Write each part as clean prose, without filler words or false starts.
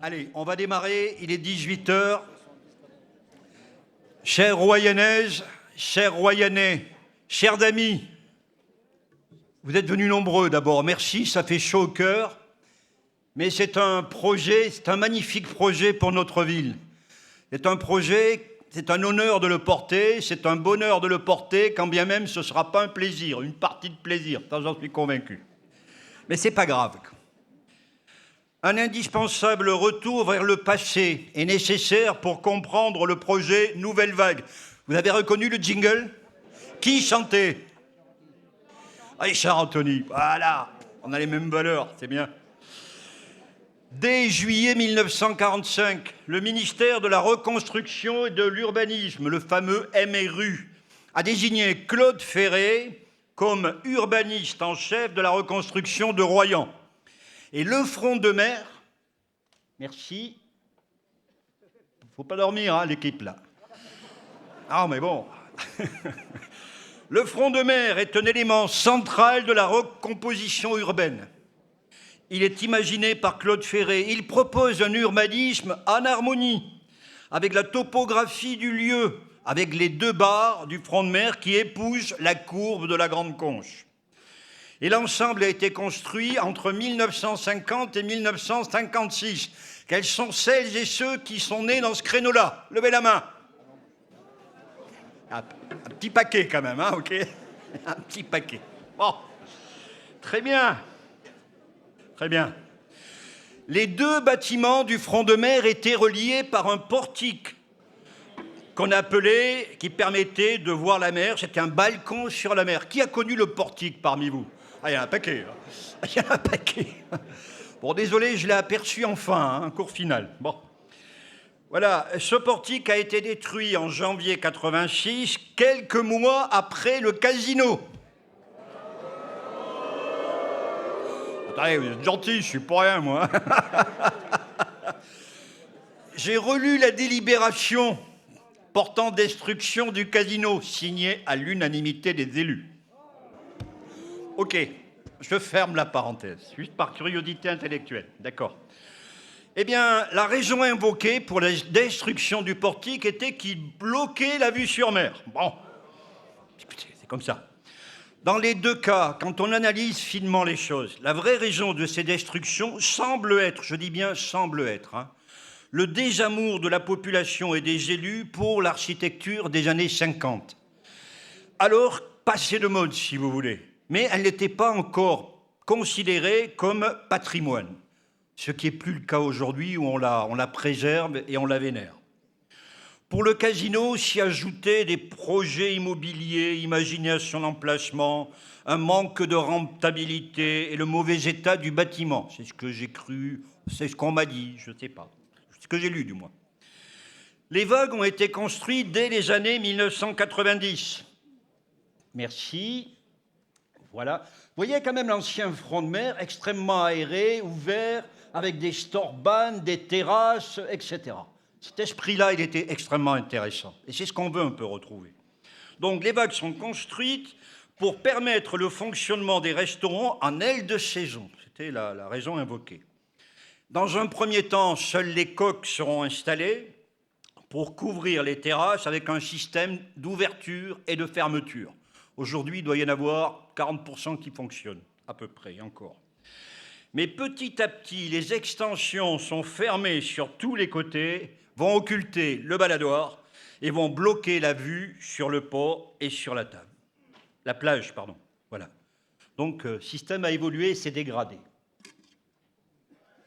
Allez, on va démarrer, il est 18 heures. Chères Royannaises, chers Royannais, chers amis, vous êtes venus nombreux d'abord, merci, ça fait chaud au cœur, mais c'est un projet, c'est un magnifique projet pour notre ville. C'est un projet, c'est un honneur de le porter, c'est un bonheur de le porter, quand bien même ce ne sera pas un plaisir, une partie de plaisir, ça j'en suis convaincu. Mais c'est pas grave. Un indispensable retour vers le passé est nécessaire pour comprendre le projet Nouvelle Vague. Vous avez reconnu le jingle? Qui chantait? Richard Anthony. Voilà, on a les mêmes valeurs, c'est bien. Dès juillet 1945, le ministère de la Reconstruction et de l'Urbanisme, le fameux MRU, a désigné Claude Ferré comme urbaniste en chef de la reconstruction de Royan. Et le front de mer, merci, faut pas dormir, hein, l'équipe là. Ah, mais bon. Le front de mer est un élément central de la recomposition urbaine. Il est imaginé par Claude Ferré. Il propose un urbanisme en harmonie avec la topographie du lieu, avec les deux barres du front de mer qui épousent la courbe de la Grande Conche. Et l'ensemble a été construit entre 1950 et 1956. Quels sont celles et ceux qui sont nés dans ce créneau-là? Levez la main. Un petit paquet quand même, hein, ok? Un petit paquet. Bon, très bien. Très bien. Les deux bâtiments du front de mer étaient reliés par un portique qu'on appelait, qui permettait de voir la mer. C'était un balcon sur la mer. Qui a connu le portique parmi vous? Ah, il y en a un paquet. Il y en a un paquet. Bon, désolé, je l'ai aperçu enfin, hein, cours final. Bon. Voilà, ce portique a été détruit en janvier 86, quelques mois après le casino. Attendez, vous êtes gentil, je suis pour rien, moi. J'ai relu la délibération portant destruction du casino, signée à l'unanimité des élus. Ok, je ferme la parenthèse, juste par curiosité intellectuelle, d'accord. Eh bien, la raison invoquée pour la destruction du portique était qu'il bloquait la vue sur mer. Bon, écoutez, c'est comme ça. Dans les deux cas, quand on analyse finement les choses, la vraie raison de ces destructions semble être, je dis bien semble être, le désamour de la population et des élus pour l'architecture des années 50. Alors, passée de mode, si vous voulez, mais elle n'était pas encore considérée comme patrimoine, ce qui n'est plus le cas aujourd'hui où on la préserve et on la vénère. Pour le casino, s'y ajoutaient des projets immobiliers, imaginés à son emplacement, un manque de rentabilité et le mauvais état du bâtiment. C'est ce que j'ai cru, c'est ce qu'on m'a dit, je ne sais pas. C'est ce que j'ai lu, du moins. Les vagues ont été construites dès les années 1990. Merci. Voilà. Vous voyez quand même l'ancien front de mer, extrêmement aéré, ouvert, avec des storbanes, des terrasses, etc. Cet esprit-là, il était extrêmement intéressant. Et c'est ce qu'on veut un peu retrouver. Donc, les vagues sont construites pour permettre le fonctionnement des restaurants en aile de saison. C'était la raison invoquée. Dans un premier temps, seules les coques seront installées pour couvrir les terrasses avec un système d'ouverture et de fermeture. Aujourd'hui, il doit y en avoir 40% qui fonctionnent, à peu près, encore. Mais petit à petit, les extensions sont fermées sur tous les côtés, vont occulter le baladoir et vont bloquer la vue sur le port et sur la table. La plage, pardon. Voilà. Donc, le système a évolué et s'est dégradé.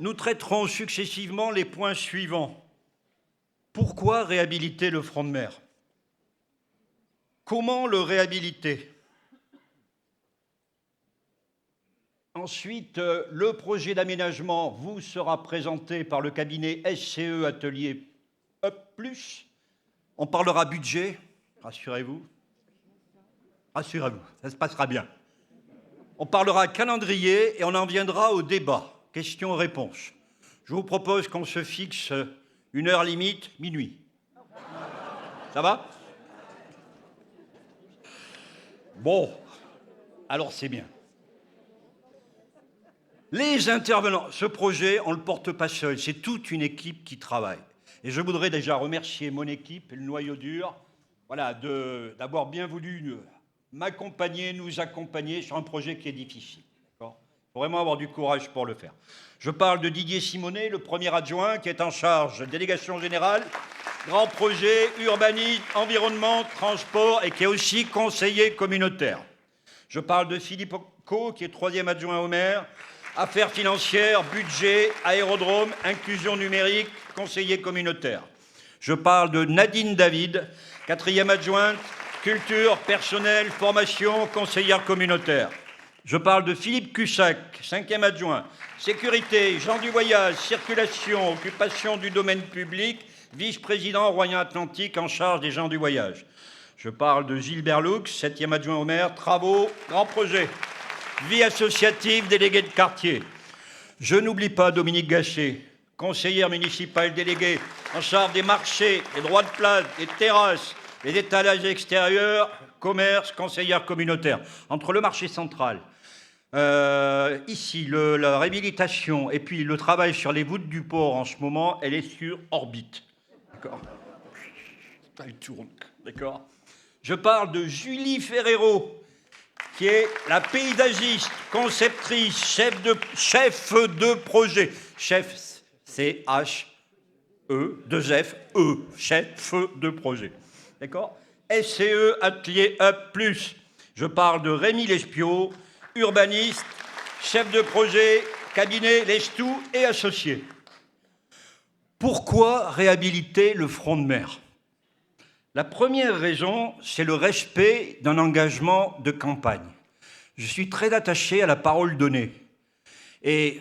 Nous traiterons successivement les points suivants. Pourquoi réhabiliter le front de mer? Comment le réhabiliter? Ensuite, le projet d'aménagement vous sera présenté par le cabinet SCE Atelier Up+. On parlera budget, rassurez-vous. Rassurez-vous, ça se passera bien. On parlera calendrier et on en viendra au débat, questions-réponses. Je vous propose qu'on se fixe une heure limite, minuit. Ça va? Bon, alors c'est bien. Les intervenants, ce projet, on ne le porte pas seul, c'est toute une équipe qui travaille. Et je voudrais déjà remercier mon équipe et le noyau dur, voilà, d'avoir bien voulu m'accompagner, nous accompagner sur un projet qui est difficile. Il faut vraiment avoir du courage pour le faire. Je parle de Didier Simonet, le premier adjoint qui est en charge délégation générale, grand projet, urbanisme, environnement, transport et qui est aussi conseiller communautaire. Je parle de Philippe Co, qui est troisième adjoint au maire, affaires financières, budget, aérodrome, inclusion numérique, conseiller communautaire. Je parle de Nadine David, quatrième adjointe, culture, personnel, formation, conseillère communautaire. Je parle de Philippe Cussac, cinquième adjoint, sécurité, gens du voyage, circulation, occupation du domaine public, vice-président Royan-Atlantique en charge des gens du voyage. Je parle de Gilbert Lux, septième adjoint au maire, travaux, grands projets, vie associative, délégué de quartier. Je n'oublie pas Dominique Gachet, conseillère municipale déléguée en charge des marchés, des droits de place, des terrasses, les étalages extérieurs, commerce, conseillère communautaire. Entre le marché central, ici, la réhabilitation et puis le travail sur les voûtes du port en ce moment, elle est sur orbite. D'accord ? Elle tourne. D'accord ? Je parle de Julie Ferrero, qui est la paysagiste, conceptrice, chef de projet. Chef, c'est H-E, 2F-E, chef de projet. D'accord ? SCE, Atelier Up+. Je parle de Rémi Lespiot, urbaniste, chef de projet, cabinet Lestou et associé. Pourquoi réhabiliter le front de mer ? La première raison, c'est le respect d'un engagement de campagne. Je suis très attaché à la parole donnée. Et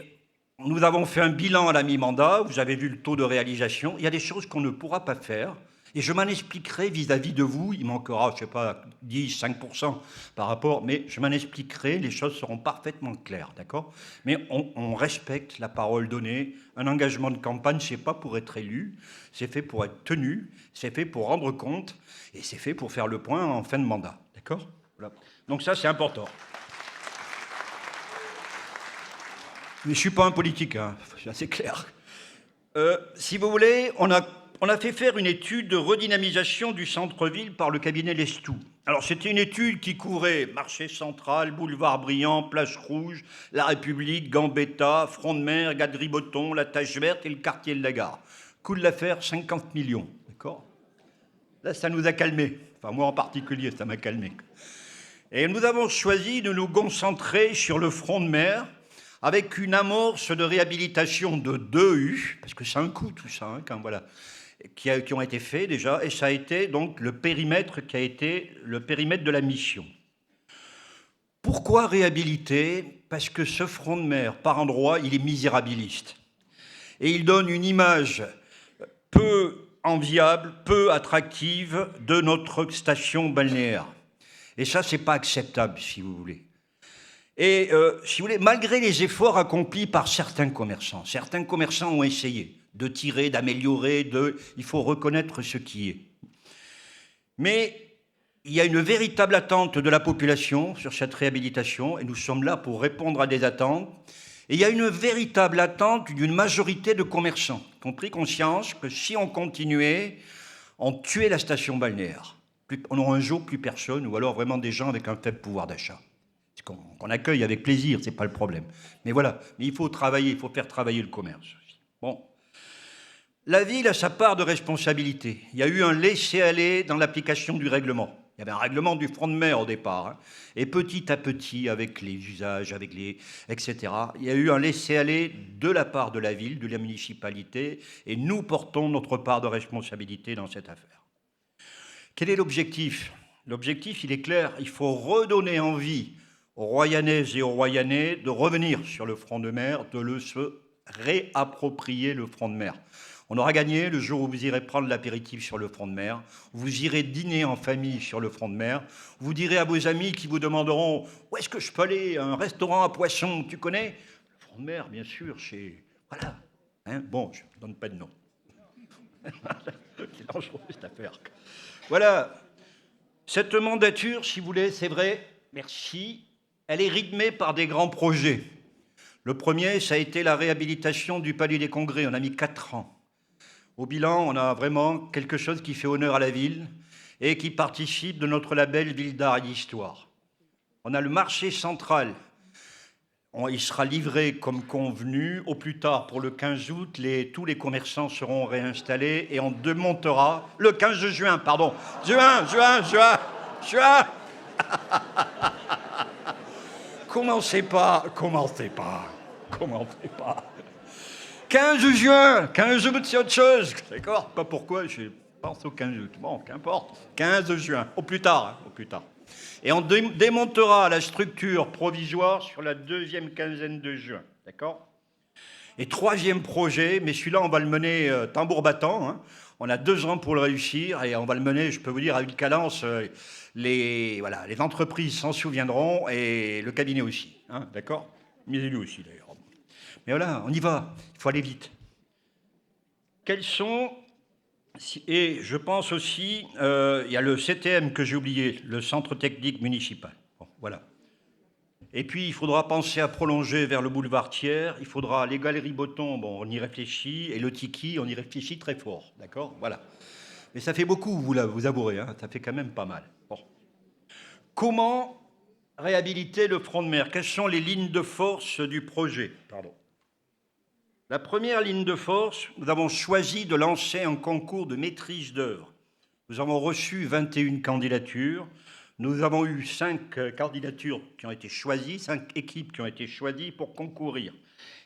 nous avons fait un bilan à la mi-mandat, vous avez vu le taux de réalisation. Il y a des choses qu'on ne pourra pas faire. Et je m'en expliquerai vis-à-vis de vous. Il manquera, je ne sais pas, 10, 5% par rapport, mais je m'en expliquerai. Les choses seront parfaitement claires, d'accord ? Mais on respecte la parole donnée. Un engagement de campagne, ce n'est pas pour être élu, c'est fait pour être tenu, c'est fait pour rendre compte, et c'est fait pour faire le point en fin de mandat, d'accord ? Voilà. Donc ça, c'est important. Mais je ne suis pas un politique, hein, c'est assez clair. Si vous voulez, on a fait faire une étude de redynamisation du centre-ville par le cabinet Lestou. Alors, c'était une étude qui couvrait marché central, boulevard Briand, Place Rouge, La République, Gambetta, Front de Mer, Gadry-Botton, la Tache Verte et le quartier de la Gare. Coût de l'affaire, 50 millions. D'accord ? Là, ça nous a calmés. Enfin, moi en particulier, ça m'a calmé. Et nous avons choisi de nous concentrer sur le front de mer avec une amorce de réhabilitation de 2 U, parce que c'est un coût tout ça, hein, quand voilà, qui ont été faits déjà, et ça a été donc le périmètre qui a été le périmètre de la mission. Pourquoi réhabiliter ? Parce que ce front de mer, par endroits, il est misérabiliste. Et il donne une image peu enviable, peu attractive de notre station balnéaire. Et ça, c'est pas acceptable, si vous voulez. Et si vous voulez, malgré les efforts accomplis par certains commerçants ont essayé de tirer, d'améliorer, il faut reconnaître ce qui est. Mais il y a une véritable attente de la population sur cette réhabilitation, et nous sommes là pour répondre à des attentes. Et il y a une véritable attente d'une majorité de commerçants qui ont pris conscience que si on continuait, on tuait la station balnéaire. On n'aura un jour plus personne, ou alors vraiment des gens avec un faible pouvoir d'achat. Qu'on accueille avec plaisir, c'est pas le problème. Mais voilà, mais il faut travailler, il faut faire travailler le commerce aussi. Bon. La ville a sa part de responsabilité. Il y a eu un laisser-aller dans l'application du règlement. Il y avait un règlement du front de mer au départ. Hein. Et petit à petit, avec les usages, etc., il y a eu un laisser-aller de la part de la ville, de la municipalité, et nous portons notre part de responsabilité dans cette affaire. Quel est l'objectif ? L'objectif, il est clair. Il faut redonner envie aux Royanaises et aux Royanais de revenir sur le front de mer, de se réapproprier le front de mer. On aura gagné le jour où vous irez prendre l'apéritif sur le front de mer, vous irez dîner en famille sur le front de mer, vous direz à vos amis qui vous demanderont « Où est-ce que je peux aller ? Un restaurant à poissons, tu connais ?» Le front de mer, bien sûr, chez... Voilà. Hein, bon, je ne donne pas de nom. C'est dangereux, cette affaire. Voilà. Cette mandature, si vous voulez, c'est vrai, merci, elle est rythmée par des grands projets. Le premier, ça a été la réhabilitation du Palais des Congrès. On a mis 4 ans. Au bilan, on a vraiment quelque chose qui fait honneur à la ville et qui participe de notre label Ville d'Art et d'Histoire. On a le marché central. Il sera livré comme convenu. Au plus tard, pour le 15 août, tous les commerçants seront réinstallés et on démontera... Le 15 juin, pardon. Juin. Commencez pas. 15 juin, 15 août, c'est autre chose. D'accord? Pas pourquoi, je pense au 15 août. Bon, qu'importe. 15 juin, au plus tard. Et on démontera la structure provisoire sur la deuxième quinzaine de juin. D'accord? Et troisième projet, mais celui-là, on va le mener tambour battant. Hein. On a 2 ans pour le réussir et on va le mener, je peux vous dire, avec cadence. Les entreprises s'en souviendront et le cabinet aussi. Hein, d'accord? Mes élus aussi, d'ailleurs. Mais voilà, on y va. Il faut aller vite. Quels sont... Et je pense aussi, il y a le CTM que j'ai oublié, le Centre technique municipal. Bon, voilà. Et puis, il faudra penser à prolonger vers le boulevard Thiers. Il faudra les galeries Botton, bon, on y réfléchit. Et le Tiki, on y réfléchit très fort. D'accord? Voilà. Mais ça fait beaucoup, vous avouerez. Hein, ça fait quand même pas mal. Bon. Comment réhabiliter le front de mer? Quelles sont les lignes de force du projet? Pardon. La première ligne de force, nous avons choisi de lancer un concours de maîtrise d'œuvre. Nous avons reçu 21 candidatures. Nous avons eu 5 candidatures qui ont été choisies, 5 équipes qui ont été choisies pour concourir.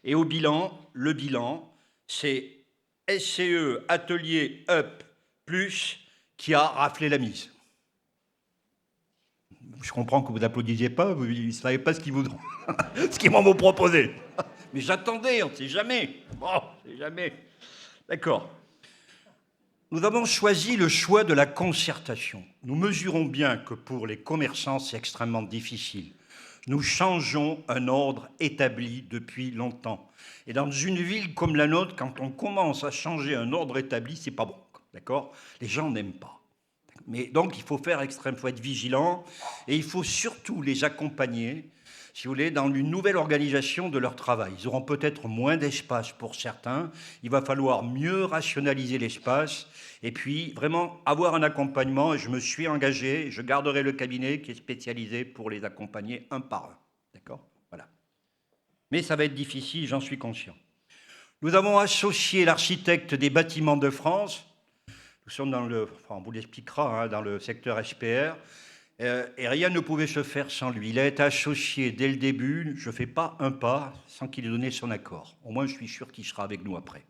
Et au bilan, le bilan, c'est SCE Atelier Up Plus qui a raflé la mise. Je comprends que vous n'applaudisiez pas, vous ne savez pas ce qu'ils voudront, ce qu'ils m'ont proposé. Mais j'attendais, on ne sait jamais. Bon, on ne sait jamais. D'accord. Nous avons choisi le choix de la concertation. Nous mesurons bien que pour les commerçants, c'est extrêmement difficile. Nous changeons un ordre établi depuis longtemps. Et dans une ville comme la nôtre, quand on commence à changer un ordre établi, c'est pas bon. D'accord? Les gens n'aiment pas. Mais donc, il faut être vigilant et il faut surtout les accompagner, si vous voulez, dans une nouvelle organisation de leur travail. Ils auront peut-être moins d'espace pour certains. Il va falloir mieux rationaliser l'espace et puis vraiment avoir un accompagnement. Et je me suis engagé, je garderai le cabinet qui est spécialisé pour les accompagner un par un. D'accord? Voilà. Mais ça va être difficile, j'en suis conscient. Nous avons associé l'architecte des bâtiments de France. Nous sommes on vous l'expliquera, hein, dans le secteur SPR. Et rien ne pouvait se faire sans lui. Il a été associé dès le début. Je ne fais pas un pas sans qu'il ait donné son accord. Au moins, je suis sûr qu'il sera avec nous après.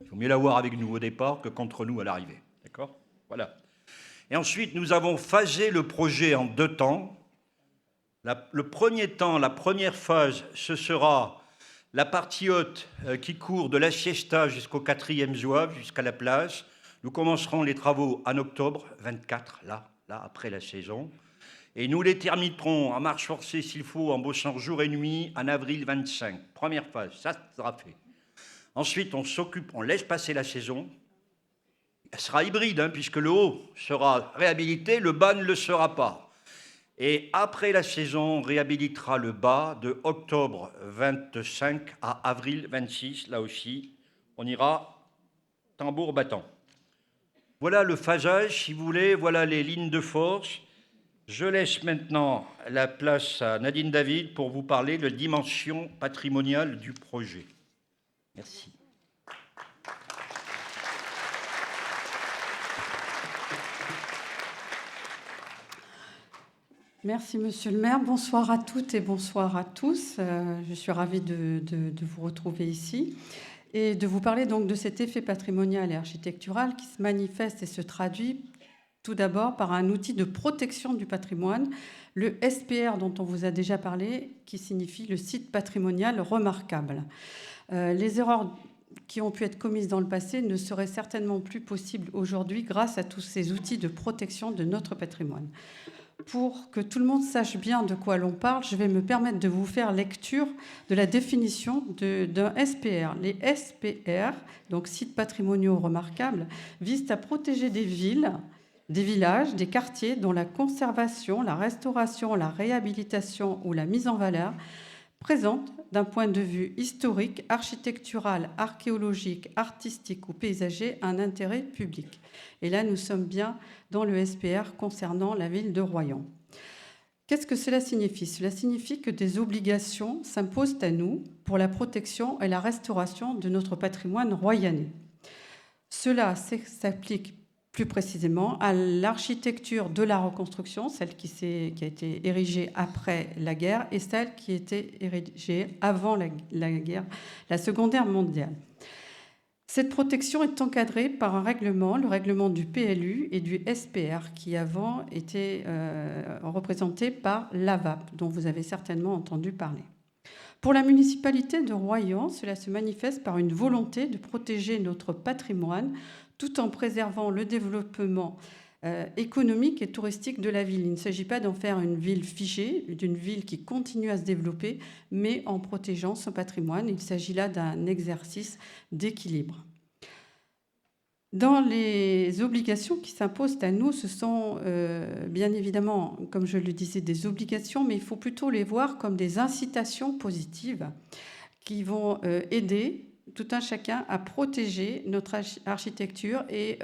Il faut mieux l'avoir avec nous au départ que contre nous à l'arrivée. D'accord? Voilà. Et ensuite, nous avons phasé le projet en 2 temps. Le premier temps, la première phase, ce sera la partie haute qui court de la Siesta jusqu'au 4e zouave, jusqu'à la place. Nous commencerons les travaux en octobre 24, là, après la saison. Et nous les terminerons en marche forcée, s'il faut, en bossant jour et nuit, en avril 25. Première phase, ça sera fait. Ensuite, on laisse passer la saison. Elle sera hybride, hein, puisque le haut sera réhabilité, le bas ne le sera pas. Et après la saison, on réhabilitera le bas de octobre 25 à avril 26. Là aussi, on ira tambour battant. Voilà le phasage, si vous voulez, voilà les lignes de force. Je laisse maintenant la place à Nadine David pour vous parler de la dimension patrimoniale du projet. Merci. Merci, monsieur le maire. Bonsoir à toutes et bonsoir à tous. Je suis ravie de vous retrouver ici et de vous parler donc de cet effet patrimonial et architectural qui se manifeste et se traduit tout d'abord par un outil de protection du patrimoine, le SPR dont on vous a déjà parlé, qui signifie le site patrimonial remarquable. Les erreurs qui ont pu être commises dans le passé ne seraient certainement plus possibles aujourd'hui grâce à tous ces outils de protection de notre patrimoine. Pour que tout le monde sache bien de quoi l'on parle, je vais me permettre de vous faire lecture de la définition d'un SPR. Les SPR, donc sites patrimoniaux remarquables, visent à protéger des villes, des villages, des quartiers dont la conservation, la restauration, la réhabilitation ou la mise en valeur présente, d'un point de vue historique, architectural, archéologique, artistique ou paysager, un intérêt public. Et là, nous sommes bien dans le SPR concernant la ville de Royan. Qu'est-ce que cela signifie? Cela signifie que des obligations s'imposent à nous pour la protection et la restauration de notre patrimoine royannais. Cela s'applique plus précisément à l'architecture de la reconstruction, celle qui a été érigée après la guerre, et celle qui a été érigée avant la guerre, la Seconde Guerre mondiale. Cette protection est encadrée par un règlement, le règlement du PLU et du SPR, qui avant était représenté par l'AVAP, dont vous avez certainement entendu parler. Pour la municipalité de Royan, cela se manifeste par une volonté de protéger notre patrimoine tout en préservant le développement économique et touristique de la ville. Il ne s'agit pas d'en faire une ville figée, d'une ville qui continue à se développer, mais en protégeant son patrimoine. Il s'agit là d'un exercice d'équilibre. Dans les obligations qui s'imposent à nous, ce sont bien évidemment, comme je le disais, des obligations, mais il faut plutôt les voir comme des incitations positives qui vont aider tout un chacun à protéger notre architecture et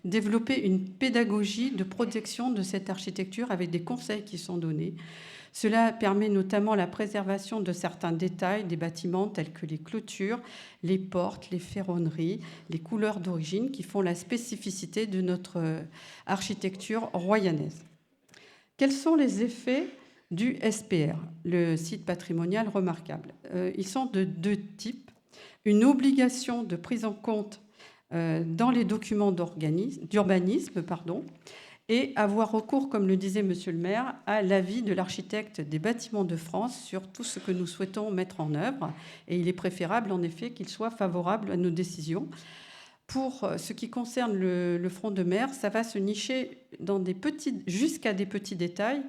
développer une pédagogie de protection de cette architecture avec des conseils qui sont donnés. Cela permet notamment la préservation de certains détails des bâtiments tels que les clôtures, les portes, les ferronneries, les couleurs d'origine qui font la spécificité de notre architecture royanaise. Quels sont les effets du SPR, le site patrimonial remarquable? Ils sont de deux types. Une obligation de prise en compte dans les documents d'urbanisme, et avoir recours, comme le disait Monsieur le maire, à l'avis de l'architecte des bâtiments de France sur tout ce que nous souhaitons mettre en œuvre. Et il est préférable, en effet, qu'il soit favorable à nos décisions. Pour ce qui concerne le front de mer, ça va se nicher jusqu'à des petits détails,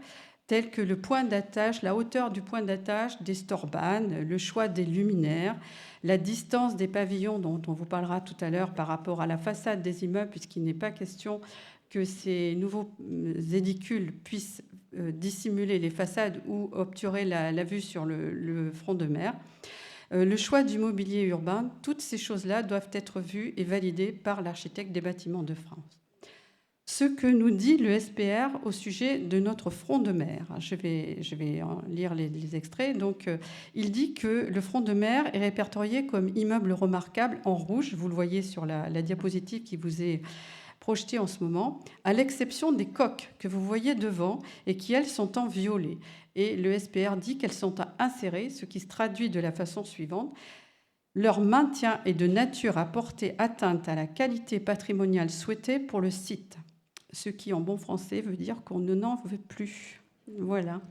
tels que le point d'attache, la hauteur du point d'attache des storbanes, le choix des luminaires, la distance des pavillons dont on vous parlera tout à l'heure par rapport à la façade des immeubles, puisqu'il n'est pas question que ces nouveaux édicules puissent dissimuler les façades ou obturer la vue sur le front de mer. Le choix du mobilier urbain, toutes ces choses-là doivent être vues et validées par l'architecte des bâtiments de France. Ce que nous dit le SPR au sujet de notre front de mer. Je vais en lire les extraits. Donc, il dit que le front de mer est répertorié comme immeuble remarquable en rouge. Vous le voyez sur la diapositive qui vous est projetée en ce moment, à l'exception des coques que vous voyez devant et qui, elles, sont en violet. Et le SPR dit qu'elles sont à insérer, ce qui se traduit de la façon suivante. Leur maintien est de nature à porter atteinte à la qualité patrimoniale souhaitée pour le site. Ce qui, en bon français, veut dire qu'on n'en veut plus. Voilà.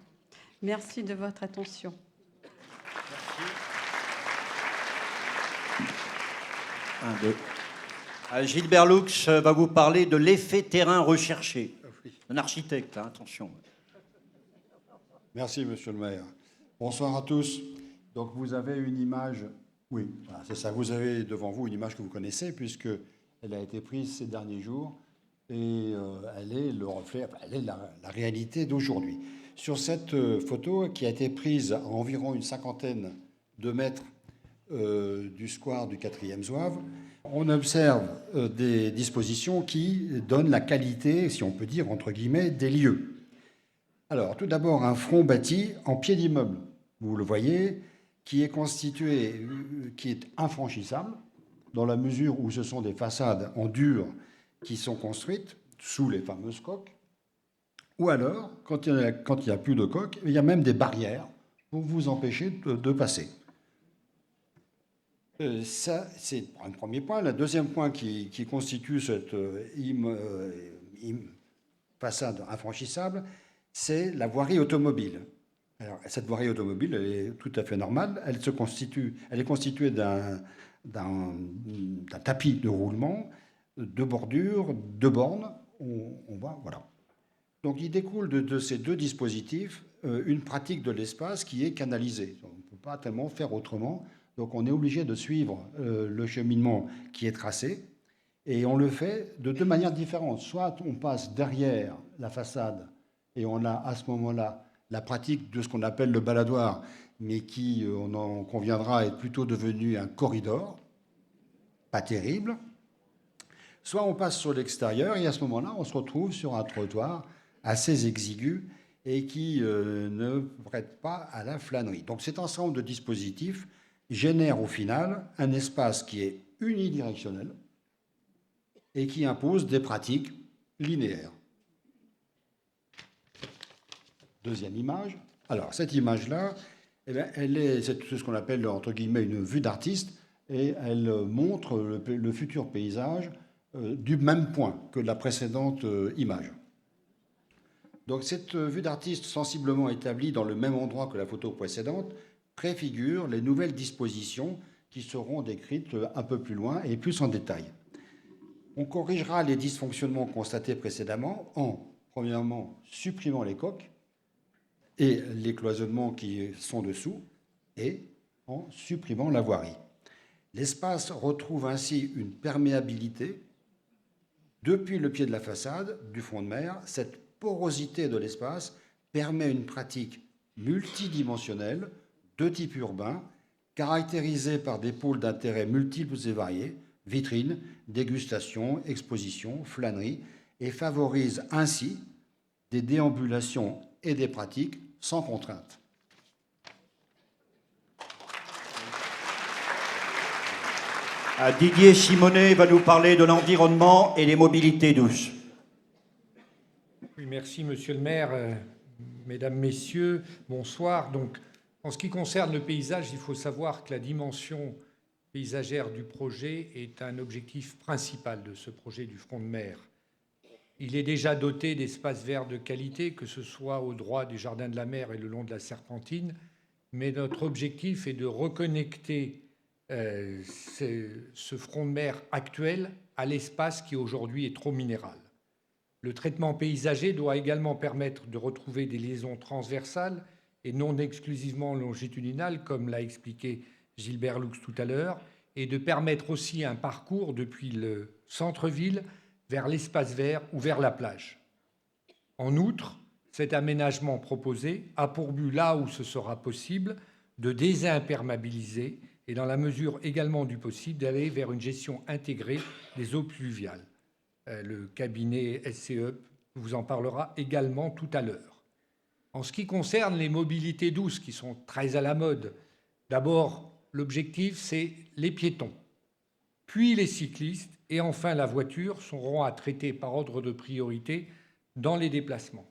Merci de votre attention. Gilbert Lux va vous parler de l'effet terrain recherché. Un architecte, attention. Merci, monsieur le maire. Bonsoir à tous. Donc, vous avez une image... Oui, voilà, c'est ça. Vous avez devant vous une image que vous connaissez, puisqu'elle a été prise ces derniers jours. Et elle est le reflet, elle est la réalité d'aujourd'hui. Sur cette photo qui a été prise à environ une cinquantaine de mètres du square du 4e zouave, on observe des dispositions qui donnent la qualité, si on peut dire, entre guillemets, des lieux. Alors, tout d'abord, un front bâti en pied d'immeuble, vous le voyez, qui est constitué, qui est infranchissable, dans la mesure où ce sont des façades en dur qui sont construites sous les fameuses coques, ou alors, quand il n'y a plus de coques, il y a même des barrières pour vous empêcher de passer. Ça, c'est un premier point. Le deuxième point qui constitue cette façade infranchissable, c'est la voirie automobile. Alors, cette voirie automobile, elle est tout à fait normale. Elle est constituée d'un tapis de roulement, de bordures, de bornes. On voit, voilà. Donc, il découle de ces deux dispositifs une pratique de l'espace qui est canalisée. On ne peut pas tellement faire autrement. Donc, on est obligé de suivre le cheminement qui est tracé. Et on le fait de deux manières différentes. Soit on passe derrière la façade et on a à ce moment-là la pratique de ce qu'on appelle le baladoir, mais qui, on en conviendra, est plutôt devenu un corridor, pas terrible. Soit on passe sur l'extérieur et à ce moment-là, on se retrouve sur un trottoir assez exigu et qui ne prête pas à la flânerie. Donc cet ensemble de dispositifs génère au final un espace qui est unidirectionnel et qui impose des pratiques linéaires. Deuxième image. Alors cette image-là, eh bien, c'est ce qu'on appelle entre guillemets une vue d'artiste et elle montre le futur paysage du même point que la précédente image. Donc cette vue d'artiste sensiblement établie dans le même endroit que la photo précédente préfigure les nouvelles dispositions qui seront décrites un peu plus loin et plus en détail. On corrigera les dysfonctionnements constatés précédemment en, premièrement, supprimant les coques et les cloisonnements qui sont dessous et en supprimant la voirie. L'espace retrouve ainsi une perméabilité. Depuis le pied de la façade du front de mer, cette porosité de l'espace permet une pratique multidimensionnelle de type urbain, caractérisée par des pôles d'intérêt multiples et variés, vitrines, dégustation, exposition, flânerie, et favorise ainsi des déambulations et des pratiques sans contrainte. Didier Simonet va nous parler de l'environnement et des mobilités douces. Oui, merci, monsieur le maire. Mesdames, messieurs, bonsoir. Donc, en ce qui concerne le paysage, il faut savoir que la dimension paysagère du projet est un objectif principal de ce projet du front de mer. Il est déjà doté d'espaces verts de qualité, que ce soit au droit du Jardin de la Mer et le long de la Serpentine, mais notre objectif est de reconnecter ce front de mer actuel à l'espace qui aujourd'hui est trop minéral. Le traitement paysager doit également permettre de retrouver des liaisons transversales et non exclusivement longitudinales, comme l'a expliqué Gilbert Lux tout à l'heure, et de permettre aussi un parcours depuis le centre-ville vers l'espace vert ou vers la plage. En outre, cet aménagement proposé a pour but, là où ce sera possible, de désimperméabiliser et, dans la mesure également du possible, d'aller vers une gestion intégrée des eaux pluviales. Le cabinet SCE vous en parlera également tout à l'heure. En ce qui concerne les mobilités douces, qui sont très à la mode, d'abord, l'objectif, c'est les piétons, puis les cyclistes, et enfin la voiture seront à traiter par ordre de priorité dans les déplacements.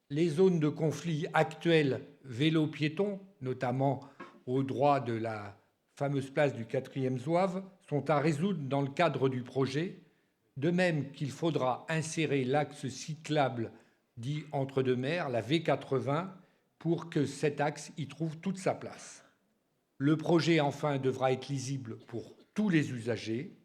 Les zones de conflit actuelles vélo-piétons, notamment au droit de la fameuse place du 4e zouave, sont à résoudre dans le cadre du projet, de même qu'il faudra insérer l'axe cyclable dit entre-deux-mers, la V80, pour que cet axe y trouve toute sa place. Le projet, enfin, devra être lisible pour tous les usagers.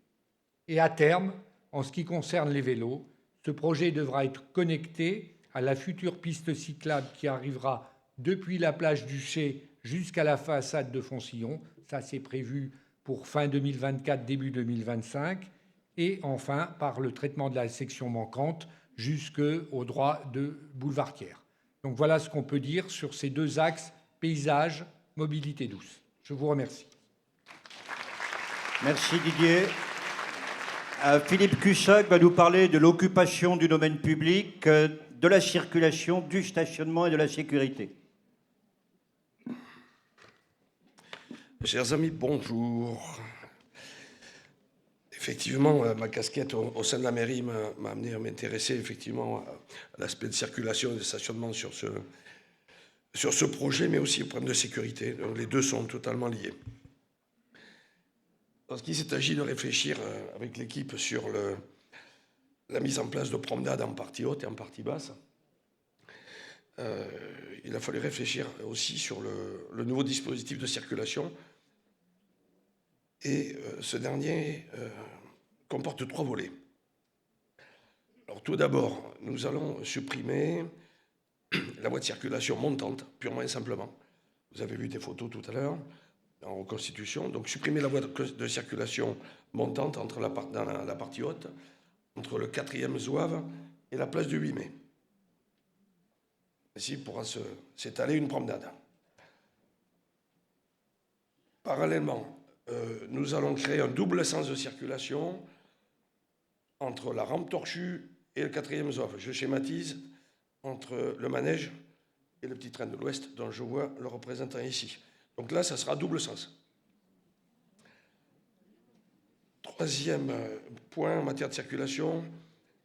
Et à terme, en ce qui concerne les vélos, ce projet devra être connecté à la future piste cyclable qui arrivera depuis la plage du Chet jusqu'à la façade de Foncillon. Ça, c'est prévu pour fin 2024, début 2025. Et enfin, par le traitement de la section manquante jusqu'au droit de boulevard Thiers. Donc voilà ce qu'on peut dire sur ces deux axes, paysage, mobilité douce. Je vous remercie. Merci Didier. Philippe Cussac va nous parler de l'occupation du domaine public, de la circulation, du stationnement et de la sécurité. Chers amis, bonjour. Effectivement, ma casquette au sein de la mairie m'a amené à m'intéresser effectivement à l'aspect de circulation et de stationnement sur ce projet, mais aussi au problème de sécurité. Donc, les deux sont totalement liés. Lorsqu'il s'est agi de réfléchir avec l'équipe sur la mise en place de promenades en partie haute et en partie basse, il a fallu réfléchir aussi sur le nouveau dispositif de circulation. Et ce dernier comporte 3 volets. Alors tout d'abord, nous allons supprimer la voie de circulation montante, purement et simplement. Vous avez vu des photos tout à l'heure en reconstitution. Donc supprimer la voie de circulation montante dans la partie haute, entre le 4e zouave et la place du 8 mai. Ici pourra s'étaler une promenade. Parallèlement, nous allons créer un double sens de circulation entre la rampe tortue et le 4e ZOAV. Je schématise entre le manège et le petit train de l'Ouest, dont je vois le représentant ici. Donc là, ça sera double sens. Troisième point en matière de circulation,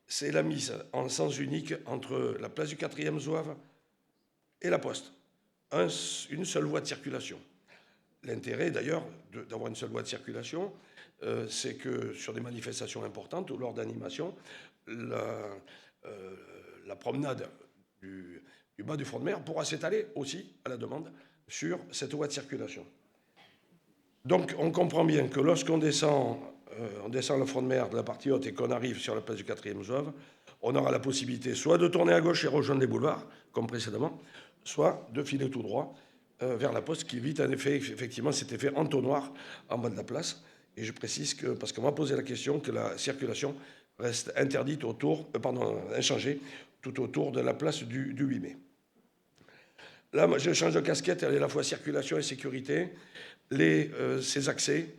c'est la mise en sens unique entre la place du 4e ZOAV et la poste. Une seule voie de circulation. L'intérêt, d'ailleurs, d'avoir une seule voie de circulation, c'est que sur des manifestations importantes ou lors d'animations, la promenade du bas du front de mer pourra s'étaler aussi, à la demande, sur cette voie de circulation. Donc, on comprend bien que lorsqu'on descend le front de mer de la partie haute et qu'on arrive sur la place du 4e ZOAV, on aura la possibilité soit de tourner à gauche et rejoindre les boulevards, comme précédemment, soit de filer tout droit vers la poste, qui évite un effet, effectivement, cet effet entonnoir en bas de la place. Et je précise que, parce qu'on m'a posé la question, que la circulation reste interdite inchangée tout autour de la place du 8 mai. Là, je change de casquette, elle est à la fois circulation et sécurité. Ces accès,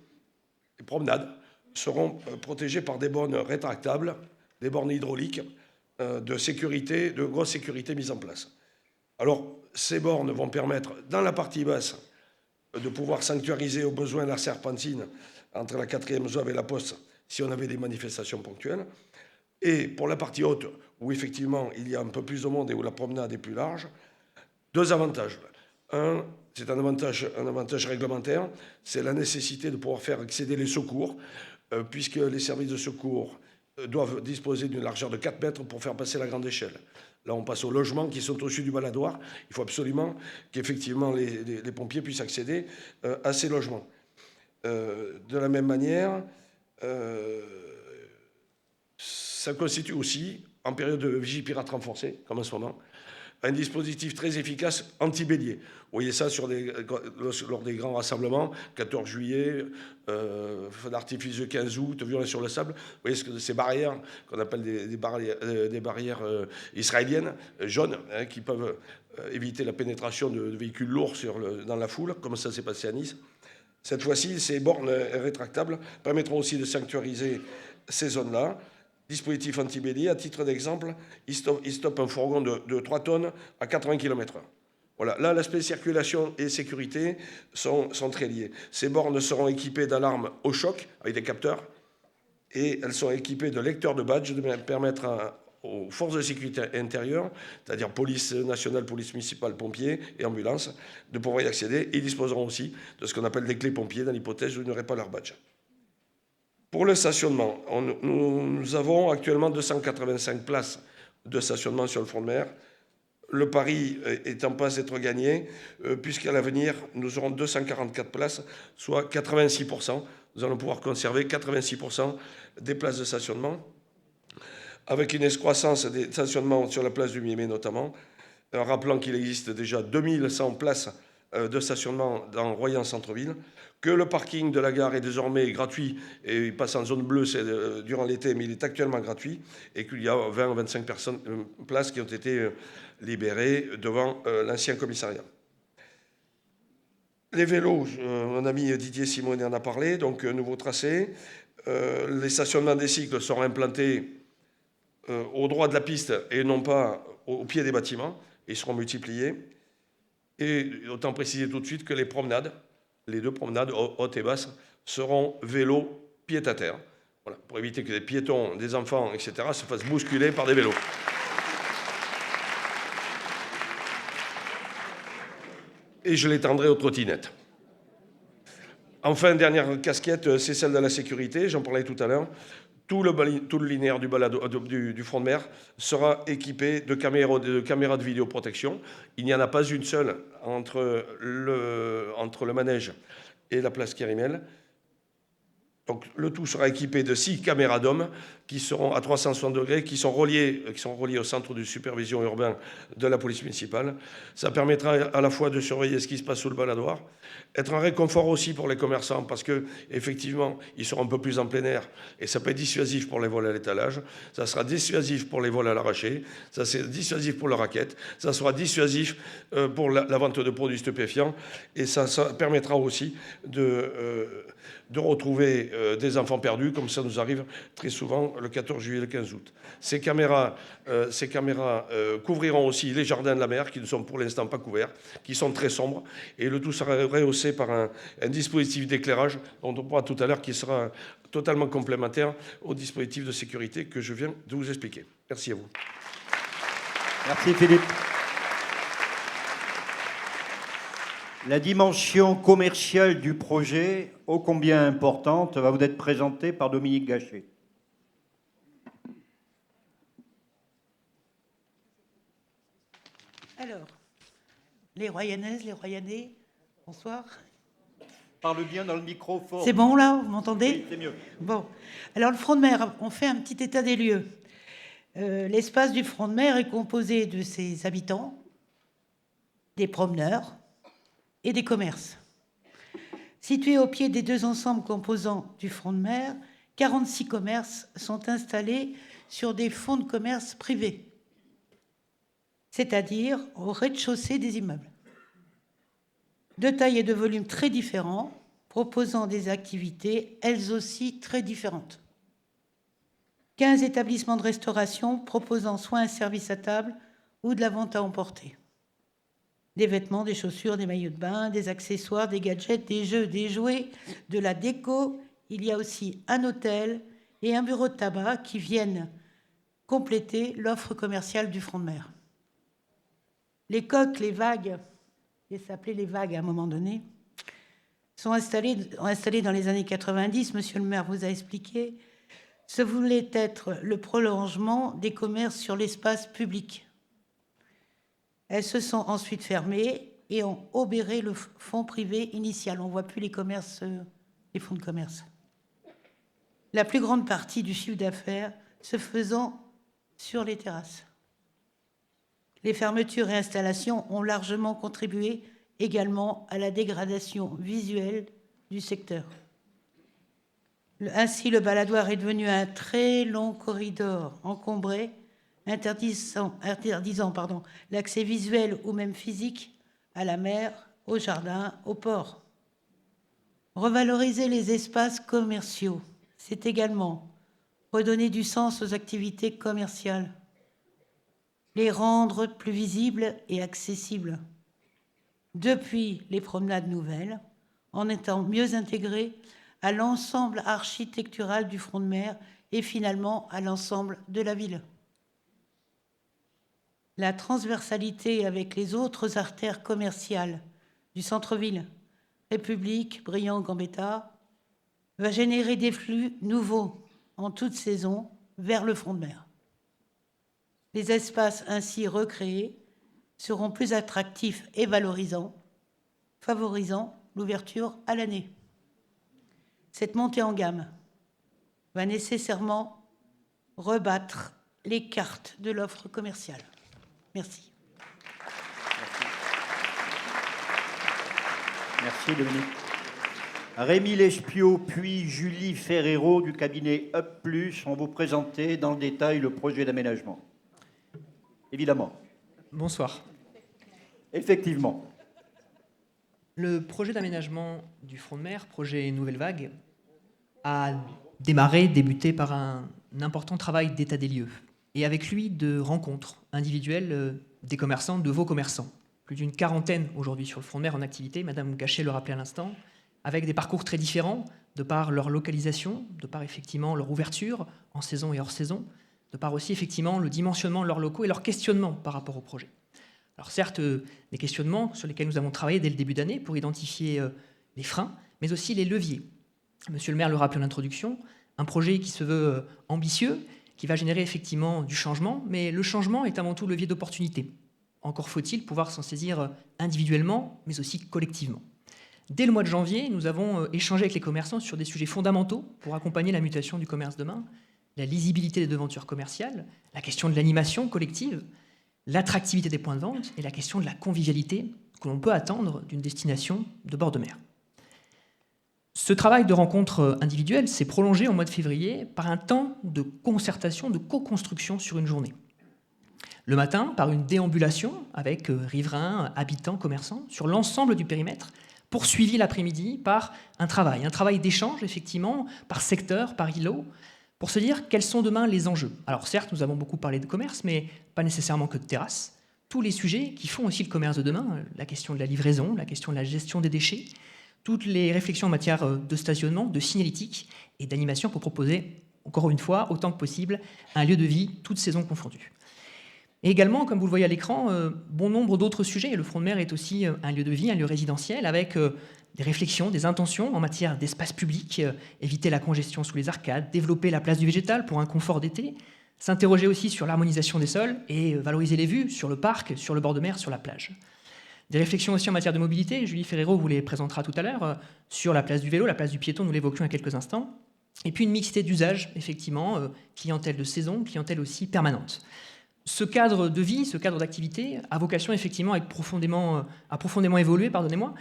les promenades, seront protégés par des bornes rétractables, des bornes hydrauliques de sécurité, de grosse sécurité mises en place. Alors, ces bornes vont permettre, dans la partie basse, de pouvoir sanctuariser au besoin la serpentine entre la 4e ZOAV et la poste, si on avait des manifestations ponctuelles. Et pour la partie haute, où effectivement il y a un peu plus de monde et où la promenade est plus large, deux avantages. Un, c'est un avantage réglementaire, c'est la nécessité de pouvoir faire accéder les secours, puisque les services de secours doivent disposer d'une largeur de 4 mètres pour faire passer la grande échelle. Là, on passe aux logements qui sont au-dessus du baladoir. Il faut absolument qu'effectivement les pompiers puissent accéder à ces logements. De la même manière, ça constitue aussi, en période de Vigipirate renforcée, comme en ce moment, un dispositif très efficace anti-bélier. Vous voyez ça lors des grands rassemblements, 14 juillet, feu d'artifice le 15 août, violence sur le sable. Vous voyez ces barrières qu'on appelle des barrières israéliennes, jaunes, hein, qui peuvent éviter la pénétration de véhicules lourds dans la foule, comme ça s'est passé à Nice. Cette fois-ci, ces bornes rétractables permettront aussi de sanctuariser ces zones-là. Dispositif anti-bélier, à titre d'exemple, il stoppe un fourgon de 3 tonnes à 80 km/h. Voilà. Là, l'aspect circulation et sécurité sont très liés. Ces bornes seront équipées d'alarmes au choc, avec des capteurs, et elles sont équipées de lecteurs de badge, de permettre aux forces de sécurité intérieure, c'est-à-dire police nationale, police municipale, pompiers et ambulances, de pouvoir y accéder. Ils disposeront aussi de ce qu'on appelle des clés pompiers, dans l'hypothèse où ils n'auraient pas leur badge. Pour le stationnement, nous avons actuellement 285 places de stationnement sur le front de mer. Le pari est en passe d'être gagné, puisqu'à l'avenir, nous aurons 244 places, soit 86%. Nous allons pouvoir conserver 86% des places de stationnement, avec une excroissance des stationnements sur la place du 8 mai notamment, rappelant qu'il existe déjà 2100 places de stationnement dans Royan Centre-Ville, que le parking de la gare est désormais gratuit et il passe en zone bleue durant l'été, mais il est actuellement gratuit, et qu'il y a 20 ou 25 places qui ont été libérées devant l'ancien commissariat. Les vélos, mon ami Didier Simonet en a parlé, donc nouveau tracé. Les stationnements des cycles seront implantés au droit de la piste et non pas au pied des bâtiments. Ils seront multipliés. Et autant préciser tout de suite que les promenades, les deux promenades, haute et basse, seront vélos pied-à-terre. Voilà, pour éviter que des piétons, des enfants, etc. se fassent bousculer par des vélos. Et je l'étendrai aux trottinettes. Enfin, dernière casquette, c'est celle de la sécurité, j'en parlais tout à l'heure. Tout le linéaire du front de mer sera équipé de caméras de vidéoprotection. Il n'y en a pas une seule entre le manège et la place Kérimel. Donc le tout sera équipé de 6 caméras d'hommes qui seront à 360 degrés, qui sont reliés au centre de supervision urbain de la police municipale. Ça permettra à la fois de surveiller ce qui se passe sous le baladoir, être un réconfort aussi pour les commerçants, parce que effectivement, ils seront un peu plus en plein air, et ça peut être dissuasif pour les vols à l'étalage, ça sera dissuasif pour les vols à l'arraché, ça sera dissuasif pour le racket, ça sera dissuasif pour la vente de produits stupéfiants, et ça permettra aussi de retrouver des enfants perdus, comme ça nous arrive très souvent le 14 juillet et le 15 août. Ces caméras couvriront aussi les jardins de la mer, qui ne sont pour l'instant pas couverts, qui sont très sombres, et le tout sera rehaussé par un dispositif d'éclairage, dont on pourra tout à l'heure, qui sera totalement complémentaire au dispositif de sécurité que je viens de vous expliquer. Merci à vous. Merci Philippe. La dimension commerciale du projet, ô combien importante, va vous être présentée par Dominique Gachet. Alors, les Royanaises, les Royanais, bonsoir. Parle bien dans le micro fort. C'est bon là, vous m'entendez? Oui, c'est mieux. Bon, alors le front de mer, on fait un petit état des lieux. L'espace du front de mer est composé de ses habitants, des promeneurs et des commerces. Situés au pied des deux ensembles composants du front de mer, 46 commerces sont installés sur des fonds de commerce privés, c'est-à-dire au rez-de-chaussée des immeubles. De taille et de volume très différents, proposant des activités, elles aussi très différentes. 15 établissements de restauration proposant soit un service à table ou de la vente à emporter. Des vêtements, des chaussures, des maillots de bain, des accessoires, des gadgets, des jeux, des jouets, de la déco. Il y a aussi un hôtel et un bureau de tabac qui viennent compléter l'offre commerciale du front de mer. Les coques, les vagues, et s'appelait les vagues à un moment donné, sont installées dans les années 90, monsieur le maire vous a expliqué, ce voulait être le prolongement des commerces sur l'espace public. Elles se sont ensuite fermées et ont obéré le fonds privé initial. On ne voit plus les commerces, les fonds de commerce. La plus grande partie du chiffre d'affaires se faisant sur les terrasses. Les fermetures et installations ont largement contribué également à la dégradation visuelle du secteur. Ainsi, le baladoir est devenu un très long corridor encombré, interdisant l'accès visuel ou même physique à la mer, au jardin, au port. Revaloriser les espaces commerciaux, c'est également redonner du sens aux activités commerciales, les rendre plus visibles et accessibles. Depuis les promenades nouvelles, en étant mieux intégrées à l'ensemble architectural du front de mer et finalement à l'ensemble de la ville. La transversalité avec les autres artères commerciales du centre-ville, République, Briand, Gambetta, va générer des flux nouveaux en toute saison vers le front de mer. Les espaces ainsi recréés seront plus attractifs et valorisants, favorisant l'ouverture à l'année. Cette montée en gamme va nécessairement rebattre les cartes de l'offre commerciale. Merci. Merci Dominique. Rémi Lespiot puis Julie Ferrero du cabinet Up+, vont vous présenter dans le détail le projet d'aménagement. Évidemment. Bonsoir. Effectivement. Le projet d'aménagement du front de mer, projet Nouvelle Vague, a débuté par un important travail d'état des lieux et avec lui de rencontres individuelles des commerçants, de vos commerçants. Plus d'une quarantaine aujourd'hui sur le front de mer en activité, Madame Gachet le rappelait à l'instant, avec des parcours très différents de par leur localisation, de par effectivement leur ouverture en saison et hors saison, de par aussi effectivement le dimensionnement de leurs locaux et leur questionnement par rapport au projet. Alors certes, des questionnements sur lesquels nous avons travaillé dès le début d'année pour identifier les freins, mais aussi les leviers. Monsieur le maire le rappelait en introduction, un projet qui se veut ambitieux, qui va générer effectivement du changement, mais le changement est avant tout levier d'opportunité. Encore faut-il pouvoir s'en saisir individuellement, mais aussi collectivement. Dès le mois de janvier, nous avons échangé avec les commerçants sur des sujets fondamentaux pour accompagner la mutation du commerce demain, la lisibilité des devantures commerciales, la question de l'animation collective, l'attractivité des points de vente et la question de la convivialité que l'on peut attendre d'une destination de bord de mer. Ce travail de rencontre individuelle s'est prolongé au mois de février par un temps de concertation, de co-construction sur une journée. Le matin, par une déambulation avec riverains, habitants, commerçants, sur l'ensemble du périmètre, poursuivi l'après-midi par un travail d'échange, effectivement, par secteur, par îlot, pour se dire quels sont demain les enjeux. Alors certes, nous avons beaucoup parlé de commerce, mais pas nécessairement que de terrasse. Tous les sujets qui font aussi le commerce de demain, la question de la livraison, la question de la gestion des déchets, toutes les réflexions en matière de stationnement, de signalétique et d'animation pour proposer, encore une fois, autant que possible, un lieu de vie, toutes saisons confondues. Et également, comme vous le voyez à l'écran, bon nombre d'autres sujets. Le front de mer est aussi un lieu de vie, un lieu résidentiel, avec des réflexions, des intentions en matière d'espace public, éviter la congestion sous les arcades, développer la place du végétal pour un confort d'été, s'interroger aussi sur l'harmonisation des sols et valoriser les vues sur le parc, sur le bord de mer, sur la plage. Des réflexions aussi en matière de mobilité, Julie Ferrero vous les présentera tout à l'heure, sur la place du vélo, la place du piéton, nous l'évoquions il y a quelques instants. Et puis une mixité d'usages, effectivement, clientèle de saison, clientèle aussi permanente. Ce cadre de vie, ce cadre d'activité a vocation effectivement à profondément évoluer, pardonnez-moi.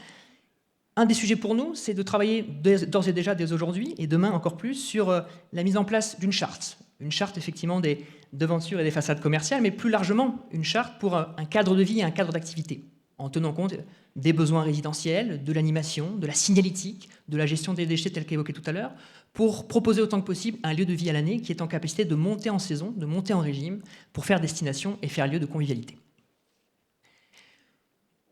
Un des sujets pour nous, c'est de travailler d'ores et déjà, dès aujourd'hui, et demain encore plus, sur la mise en place d'une charte. Une charte effectivement des devantures et des façades commerciales, mais plus largement une charte pour un cadre de vie et un cadre d'activité, en tenant compte des besoins résidentiels, de l'animation, de la signalétique, de la gestion des déchets tels qu'évoqué tout à l'heure, pour proposer autant que possible un lieu de vie à l'année qui est en capacité de monter en saison, de monter en régime, pour faire destination et faire lieu de convivialité.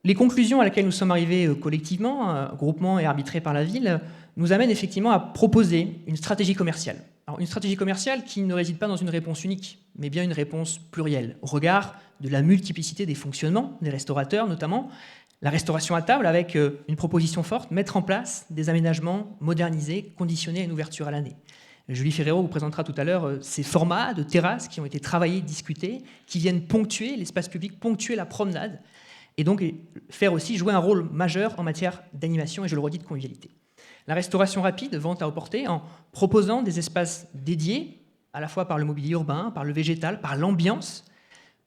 Les conclusions à laquelle nous sommes arrivés collectivement, groupement et arbitrées par la ville, nous amènent effectivement à proposer une stratégie commerciale. Alors, une stratégie commerciale qui ne réside pas dans une réponse unique, mais bien une réponse plurielle, au regard de la multiplicité des fonctionnements des restaurateurs, notamment la restauration à table avec une proposition forte, mettre en place des aménagements modernisés, conditionnés à une ouverture à l'année. Julie Ferrero vous présentera tout à l'heure ces formats de terrasses qui ont été travaillés, discutés, qui viennent ponctuer l'espace public, ponctuer la promenade, et donc faire aussi jouer un rôle majeur en matière d'animation et, je le redis, de convivialité. La restauration rapide, vente à emporter, en proposant des espaces dédiés, à la fois par le mobilier urbain, par le végétal, par l'ambiance,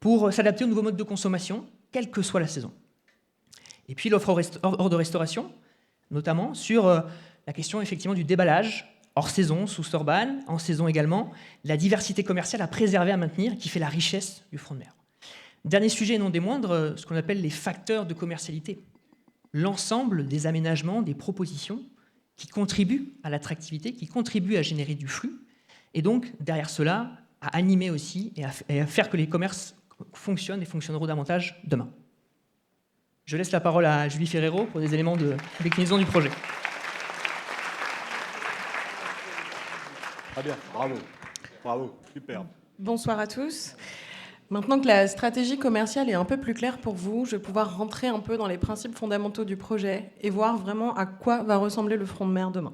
pour s'adapter aux nouveaux modes de consommation, quelle que soit la saison. Et puis l'offre hors de restauration, notamment sur la question effectivement du déballage, hors saison, sous Sorban, en saison également, la diversité commerciale à préserver, à maintenir, qui fait la richesse du front de mer. Dernier sujet, et non des moindres, ce qu'on appelle les facteurs de commercialité. L'ensemble des aménagements, des propositions qui contribuent à l'attractivité, qui contribuent à générer du flux, et donc, derrière cela, à animer aussi et à faire que les commerces fonctionnent et fonctionneront davantage demain. Je laisse la parole à Julie Ferrero pour des éléments de déclinaison du projet. Très bien, bravo. Bravo, superbe. Bonsoir à tous. Maintenant que la stratégie commerciale est un peu plus claire pour vous, je vais pouvoir rentrer un peu dans les principes fondamentaux du projet et voir vraiment à quoi va ressembler le front de mer demain.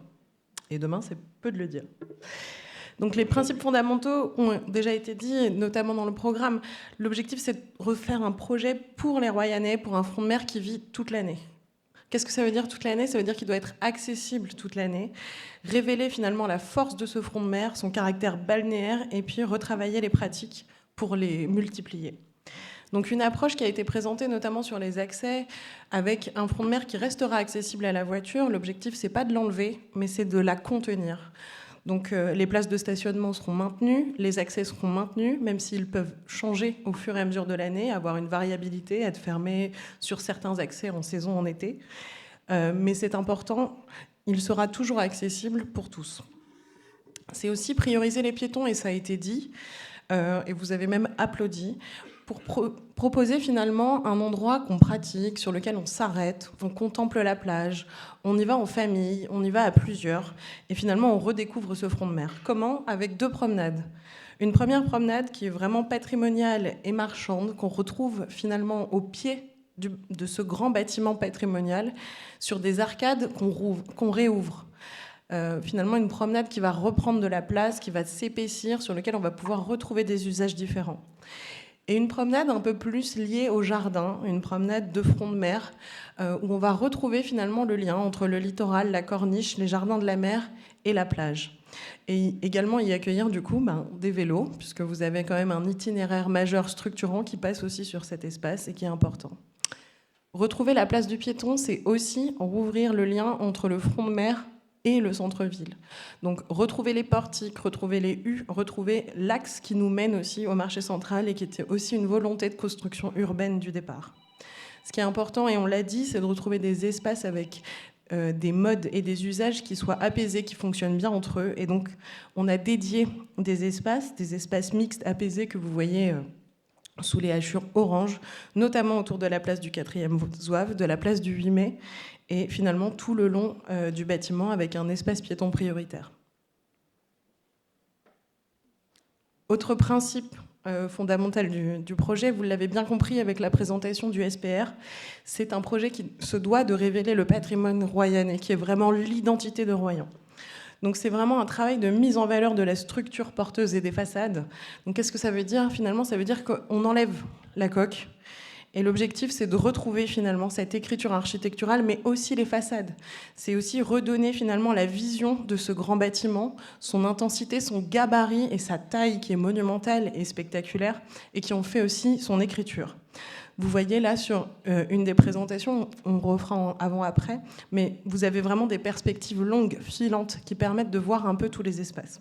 Et demain, c'est peu de le dire. Donc les principes fondamentaux ont déjà été dits, notamment dans le programme. L'objectif, c'est de refaire un projet pour les Royannais, pour un front de mer qui vit toute l'année. Qu'est-ce que ça veut dire toute l'année ? Ça veut dire qu'il doit être accessible toute l'année, révéler finalement la force de ce front de mer, son caractère balnéaire, et puis retravailler les pratiques pour les multiplier. Donc une approche qui a été présentée notamment sur les accès avec un front de mer qui restera accessible à la voiture. L'objectif, c'est pas de l'enlever, mais c'est de la contenir. Donc les places de stationnement seront maintenues, les accès seront maintenus, même s'ils peuvent changer au fur et à mesure de l'année, avoir une variabilité, être fermés sur certains accès en saison, en été. Mais c'est important, il sera toujours accessible pour tous. C'est aussi prioriser les piétons, et ça a été dit, et vous avez même applaudi, pour proposer finalement un endroit qu'on pratique, sur lequel on s'arrête, on contemple la plage, on y va en famille, on y va à plusieurs, et finalement on redécouvre ce front de mer. Comment ? Avec 2 promenades. Une première promenade qui est vraiment patrimoniale et marchande, qu'on retrouve finalement au pied de ce grand bâtiment patrimonial, sur des arcades qu'on réouvre. Finalement une promenade qui va reprendre de la place, qui va s'épaissir, sur lequel on va pouvoir retrouver des usages différents. Et une promenade un peu plus liée au jardin, une promenade de front de mer, où on va retrouver finalement le lien entre le littoral, la corniche, les jardins de la mer et la plage. Et également y accueillir du coup des vélos, puisque vous avez quand même un itinéraire majeur structurant qui passe aussi sur cet espace et qui est important. Retrouver la place du piéton, c'est aussi rouvrir le lien entre le front de mer et le centre-ville. Donc retrouver les portiques, retrouver les hues, retrouver l'axe qui nous mène aussi au marché central et qui était aussi une volonté de construction urbaine du départ. Ce qui est important, et on l'a dit, c'est de retrouver des espaces avec des modes et des usages qui soient apaisés, qui fonctionnent bien entre eux. Et donc on a dédié des espaces mixtes apaisés que vous voyez sous les hachures orange, notamment autour de la place du 4e Zouave, de la place du 8 mai, et finalement tout le long du bâtiment avec un espace piéton prioritaire. Autre principe fondamental du projet, vous l'avez bien compris avec la présentation du SPR, c'est un projet qui se doit de révéler le patrimoine royanais, qui est vraiment l'identité de Royan. Donc c'est vraiment un travail de mise en valeur de la structure porteuse et des façades. Donc qu'est-ce que ça veut dire finalement? Ça veut dire qu'on enlève la coque. Et l'objectif, c'est de retrouver finalement cette écriture architecturale, mais aussi les façades. C'est aussi redonner finalement la vision de ce grand bâtiment, son intensité, son gabarit et sa taille qui est monumentale et spectaculaire, et qui ont fait aussi son écriture. Vous voyez là sur une des présentations, on refera en avant-après, mais vous avez vraiment des perspectives longues, filantes, qui permettent de voir un peu tous les espaces.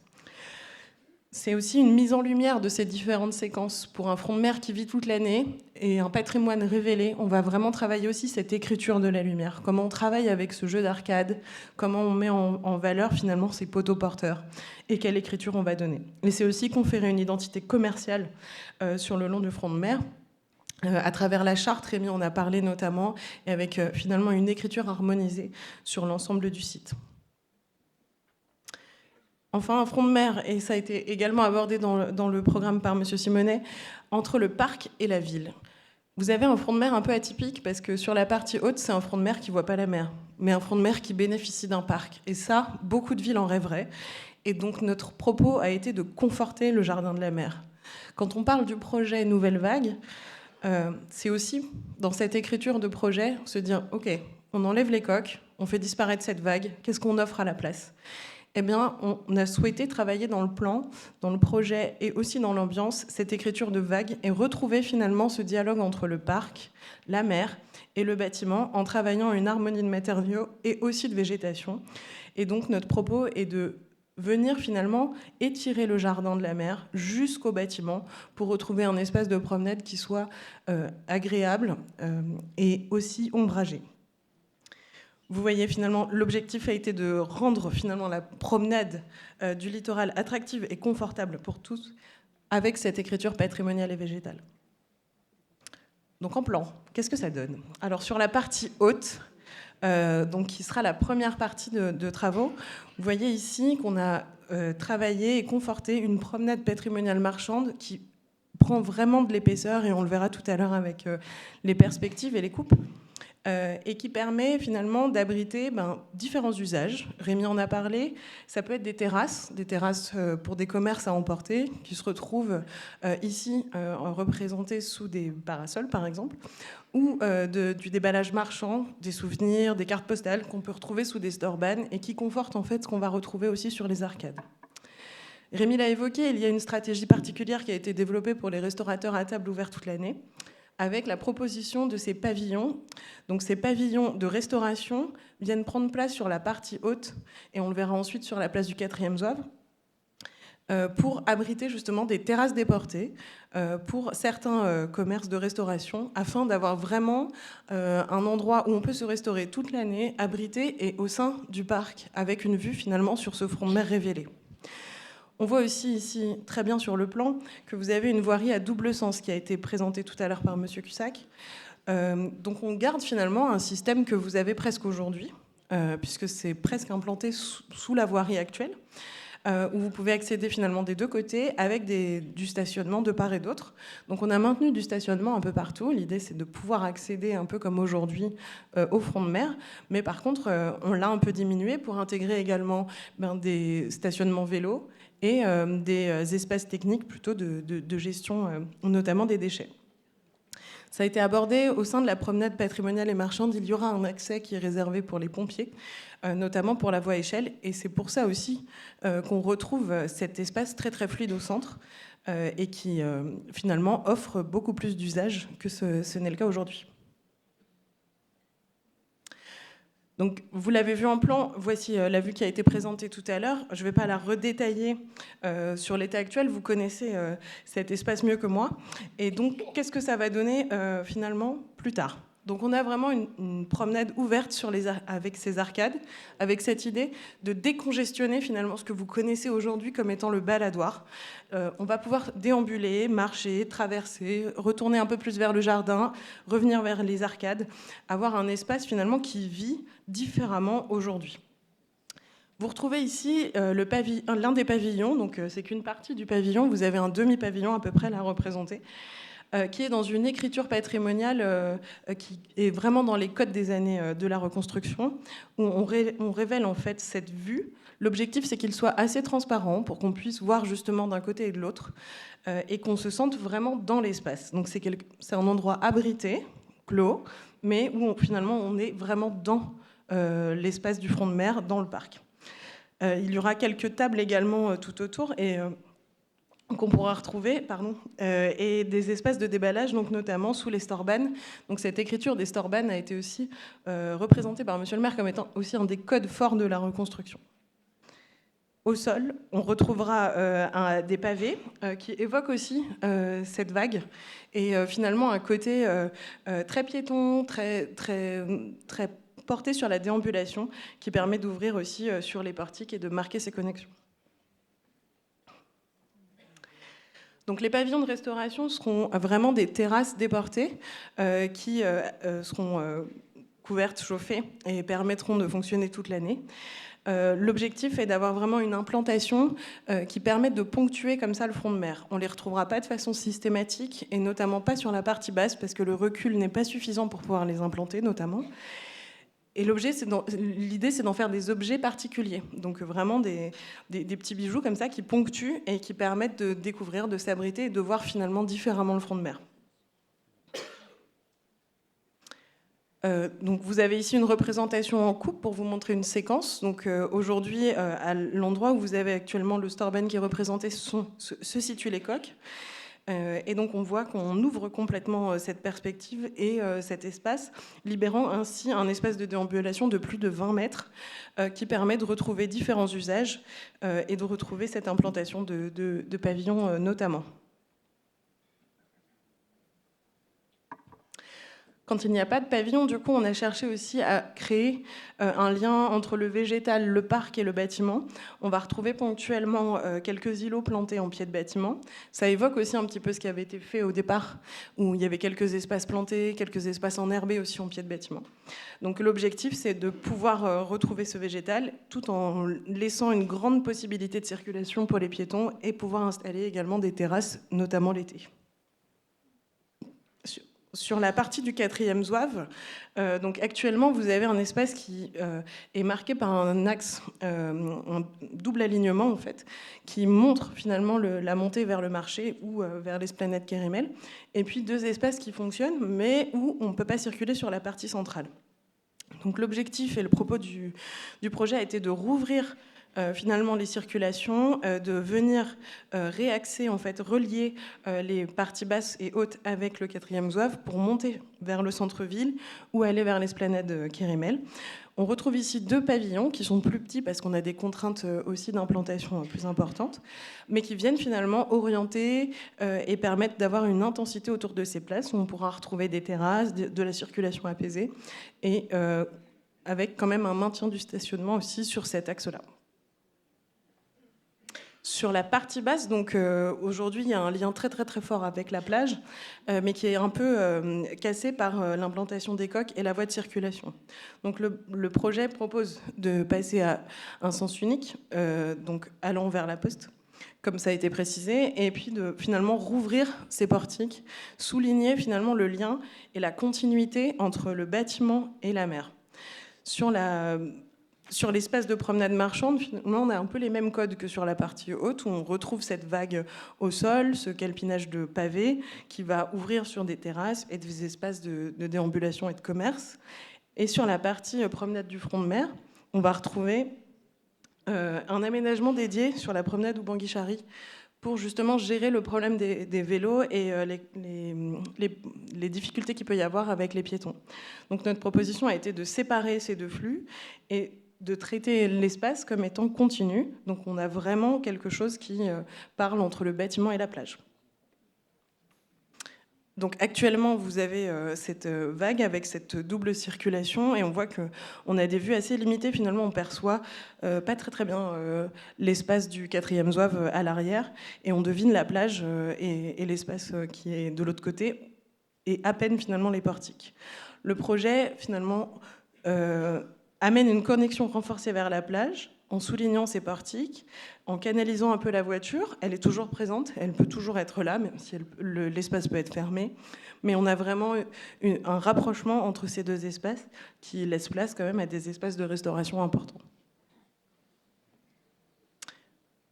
C'est aussi une mise en lumière de ces différentes séquences. Pour un front de mer qui vit toute l'année et un patrimoine révélé, on va vraiment travailler aussi cette écriture de la lumière. Comment on travaille avec ce jeu d'arcade, comment on met en valeur finalement ces poteaux porteurs et quelle écriture on va donner. Et c'est aussi conférer une identité commerciale sur le long du front de mer. À travers la charte, Rémi en a parlé notamment, et avec finalement une écriture harmonisée sur l'ensemble du site. Enfin, un front de mer, et ça a été également abordé dans le programme par M. Simonet, entre le parc et la ville. Vous avez un front de mer un peu atypique, parce que sur la partie haute, c'est un front de mer qui ne voit pas la mer, mais un front de mer qui bénéficie d'un parc. Et ça, beaucoup de villes en rêveraient. Et donc notre propos a été de conforter le jardin de la mer. Quand on parle du projet Nouvelle Vague, c'est aussi, dans cette écriture de projet, se dire, OK, on enlève les coques, on fait disparaître cette vague, qu'est-ce qu'on offre à la place ? Eh bien, on a souhaité travailler dans le plan, dans le projet et aussi dans l'ambiance, cette écriture de vague et retrouver finalement ce dialogue entre le parc, la mer et le bâtiment en travaillant une harmonie de matériaux et aussi de végétation. Et donc, notre propos est de venir finalement étirer le jardin de la mer jusqu'au bâtiment pour retrouver un espace de promenade qui soit agréable et aussi ombragé. Vous voyez finalement, l'objectif a été de rendre finalement la promenade du littoral attractive et confortable pour tous avec cette écriture patrimoniale et végétale. Donc en plan, qu'est-ce que ça donne? Alors sur la partie haute, donc qui sera la première partie de travaux, vous voyez ici qu'on a travaillé et conforté une promenade patrimoniale marchande qui prend vraiment de l'épaisseur, et on le verra tout à l'heure avec les perspectives et les coupes. Et qui permet finalement d'abriter différents usages. Rémi en a parlé, ça peut être des terrasses pour des commerces à emporter, qui se retrouvent ici représentées sous des parasols par exemple, ou du déballage marchand, des souvenirs, des cartes postales qu'on peut retrouver sous des store-ban et qui confortent en fait ce qu'on va retrouver aussi sur les arcades. Rémi l'a évoqué, il y a une stratégie particulière qui a été développée pour les restaurateurs à table ouverte toute l'année, avec la proposition de ces pavillons. Donc ces pavillons de restauration viennent prendre place sur la partie haute, et on le verra ensuite sur la place du 4e Zouave, pour abriter justement des terrasses déportées pour certains commerces de restauration, afin d'avoir vraiment un endroit où on peut se restaurer toute l'année, abrité et au sein du parc, avec une vue finalement sur ce front de mer révélé. On voit aussi ici, très bien sur le plan, que vous avez une voirie à double sens qui a été présentée tout à l'heure par M. Cussac. Donc on garde finalement un système que vous avez presque aujourd'hui, puisque c'est presque implanté sous la voirie actuelle, où vous pouvez accéder finalement des deux côtés avec du stationnement de part et d'autre. Donc on a maintenu du stationnement un peu partout. L'idée, c'est de pouvoir accéder un peu comme aujourd'hui au front de mer. Mais par contre, on l'a un peu diminué pour intégrer également des stationnements vélos et des espaces techniques plutôt de gestion, notamment des déchets. Ça a été abordé au sein de la promenade patrimoniale et marchande. Il y aura un accès qui est réservé pour les pompiers, notamment pour la voie échelle. Et c'est pour ça aussi qu'on retrouve cet espace très très fluide au centre et qui finalement offre beaucoup plus d'usages que ce n'est le cas aujourd'hui. Donc, vous l'avez vu en plan, voici la vue qui a été présentée tout à l'heure. Je ne vais pas la redétailler sur l'état actuel, vous connaissez cet espace mieux que moi. Et donc, qu'est-ce que ça va donner finalement plus tard ? Donc on a vraiment une promenade ouverte avec ces arcades, avec cette idée de décongestionner finalement ce que vous connaissez aujourd'hui comme étant le baladoir. On va pouvoir déambuler, marcher, traverser, retourner un peu plus vers le jardin, revenir vers les arcades, avoir un espace finalement qui vit différemment aujourd'hui. Vous retrouvez ici l'un des pavillons, donc c'est qu'une partie du pavillon, vous avez un demi-pavillon à peu près là représenté, qui est dans une écriture patrimoniale qui est vraiment dans les codes des années de la reconstruction, où on révèle en fait cette vue. L'objectif, c'est qu'il soit assez transparent pour qu'on puisse voir justement d'un côté et de l'autre, et qu'on se sente vraiment dans l'espace. Donc c'est un endroit abrité, clos, mais où finalement on est vraiment dans l'espace du front de mer, dans le parc. Il y aura quelques tables également tout autour, et qu'on pourra retrouver, et des espaces de déballage, donc notamment sous les storbanes. Donc cette écriture des storbanes a été aussi représentée par Monsieur le maire comme étant aussi un des codes forts de la reconstruction. Au sol, on retrouvera des pavés qui évoquent aussi cette vague, et finalement un côté très piéton, très porté sur la déambulation, qui permet d'ouvrir aussi sur les portiques et de marquer ces connexions. Donc les pavillons de restauration seront vraiment des terrasses déportées qui seront couvertes, chauffées et permettront de fonctionner toute l'année. L'objectif est d'avoir vraiment une implantation qui permette de ponctuer comme ça le front de mer. On ne les retrouvera pas de façon systématique et notamment pas sur la partie basse parce que le recul n'est pas suffisant pour pouvoir les implanter notamment. Et l'idée, c'est d'en faire des objets particuliers. Donc vraiment des petits bijoux comme ça qui ponctuent et qui permettent de découvrir, de s'abriter et de voir finalement différemment le front de mer. Donc vous avez ici une représentation en coupe pour vous montrer une séquence. Donc aujourd'hui, à l'endroit où vous avez actuellement le storban qui est représenté, se situent les coques. Et donc on voit qu'on ouvre complètement cette perspective et cet espace, libérant ainsi un espace de déambulation de plus de 20 mètres qui permet de retrouver différents usages et de retrouver cette implantation de pavillons notamment. Quand il n'y a pas de pavillon, du coup, on a cherché aussi à créer un lien entre le végétal, le parc et le bâtiment. On va retrouver ponctuellement quelques îlots plantés en pied de bâtiment. Ça évoque aussi un petit peu ce qui avait été fait au départ, où il y avait quelques espaces plantés, quelques espaces enherbés aussi en pied de bâtiment. Donc l'objectif, c'est de pouvoir retrouver ce végétal tout en laissant une grande possibilité de circulation pour les piétons et pouvoir installer également des terrasses, notamment l'été. Sur la partie du 4e zouave, donc actuellement, vous avez un espace qui est marqué par un axe, un double alignement en fait, qui montre finalement la montée vers le marché ou vers l'esplanade Kérimel, et puis 2 espaces qui fonctionnent, mais où on ne peut pas circuler sur la partie centrale. Donc l'objectif et le propos du projet a été de rouvrir finalement les circulations, de venir réaxer, en fait, relier les parties basses et hautes avec le 4e zouave pour monter vers le centre-ville ou aller vers l'esplanade Kérimel. On retrouve ici 2 pavillons qui sont plus petits parce qu'on a des contraintes aussi d'implantation plus importantes, mais qui viennent finalement orienter et permettre d'avoir une intensité autour de ces places où on pourra retrouver des terrasses, de la circulation apaisée et avec quand même un maintien du stationnement aussi sur cet axe-là. Sur la partie basse, donc aujourd'hui, il y a un lien très très très fort avec la plage, mais qui est un peu cassé par l'implantation des coques et la voie de circulation. Donc le projet propose de passer à un sens unique, donc allant vers la poste, comme ça a été précisé, et puis de finalement rouvrir ces portiques, souligner finalement le lien et la continuité entre le bâtiment et la mer. Sur Sur l'espace de promenade marchande, finalement, on a un peu les mêmes codes que sur la partie haute, où on retrouve cette vague au sol, ce calpinage de pavés qui va ouvrir sur des terrasses et des espaces de déambulation et de commerce. Et sur la partie promenade du front de mer, on va retrouver un aménagement dédié sur la promenade ou Banguichari pour justement gérer le problème des vélos et les difficultés qu'il peut y avoir avec les piétons. Donc notre proposition a été de séparer ces deux flux et de traiter l'espace comme étant continu. Donc on a vraiment quelque chose qui parle entre le bâtiment et la plage. Donc actuellement, vous avez cette vague avec cette double circulation et on voit qu'on a des vues assez limitées. Finalement, on perçoit pas très bien l'espace du 4e zouave à l'arrière et on devine la plage et l'espace qui est de l'autre côté et à peine finalement les portiques. Le projet finalement amène une connexion renforcée vers la plage en soulignant ces portiques, en canalisant un peu la voiture. Elle est toujours présente, elle peut toujours être là, même si l'espace peut être fermé. Mais on a vraiment un rapprochement entre ces deux espaces qui laisse place quand même à des espaces de restauration importants.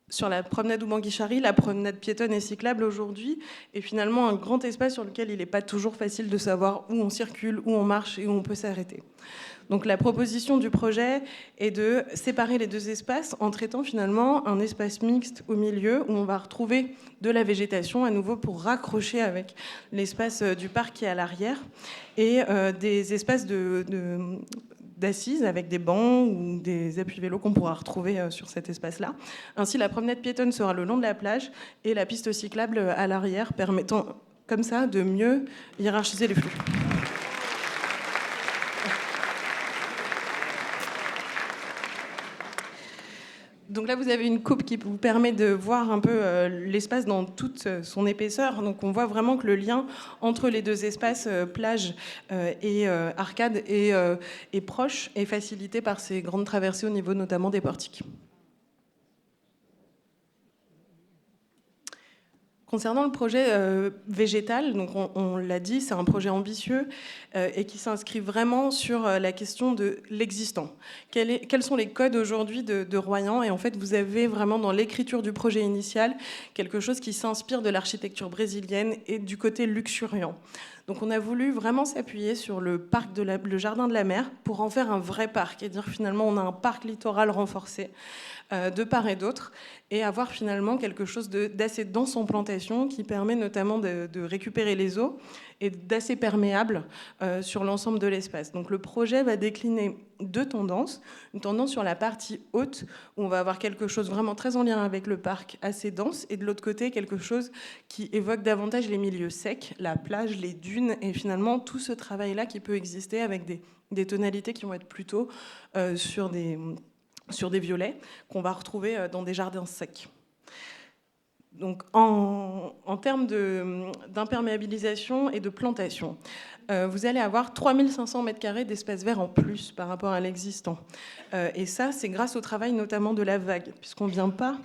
Sur la promenade Oubanguichari, la promenade piétonne et cyclable aujourd'hui est finalement un grand espace sur lequel il n'est pas toujours facile de savoir où on circule, où on marche et où on peut s'arrêter. Donc la proposition du projet est de séparer les deux espaces en traitant finalement un espace mixte au milieu où on va retrouver de la végétation à nouveau pour raccrocher avec l'espace du parc qui est à l'arrière et des espaces d'assises avec des bancs ou des appuis vélos qu'on pourra retrouver sur cet espace-là. Ainsi, la promenade piétonne sera le long de la plage et la piste cyclable à l'arrière, permettant comme ça de mieux hiérarchiser les flux. Donc là, vous avez une coupe qui vous permet de voir un peu l'espace dans toute son épaisseur. Donc on voit vraiment que le lien entre les deux espaces, plage et arcade, est proche et facilité par ces grandes traversées au niveau notamment des portiques. Concernant le projet végétal, donc on l'a dit, c'est un projet ambitieux et qui s'inscrit vraiment sur la question de l'existant. Quels sont les codes aujourd'hui de Royan ? Et en fait, vous avez vraiment dans l'écriture du projet initial quelque chose qui s'inspire de l'architecture brésilienne et du côté luxuriant. Donc on a voulu vraiment s'appuyer sur le jardin de la mer pour en faire un vrai parc et dire finalement on a un parc littoral renforcé de part et d'autre et avoir finalement quelque chose d'assez dense en plantation qui permet notamment de récupérer les eaux et d'assez perméable sur l'ensemble de l'espace. Donc le projet va décliner deux tendances. Une tendance sur la partie haute où on va avoir quelque chose vraiment très en lien avec le parc, assez dense, et de l'autre côté quelque chose qui évoque davantage les milieux secs, la plage, les dunes et finalement tout ce travail-là qui peut exister avec des tonalités qui vont être plutôt sur des violets qu'on va retrouver dans des jardins secs. Donc, en termes d'imperméabilisation et de plantation, vous allez avoir 3500 m² d'espace vert en plus par rapport à l'existant. Et ça, c'est grâce au travail notamment de la vague, puisqu'on ne vient pas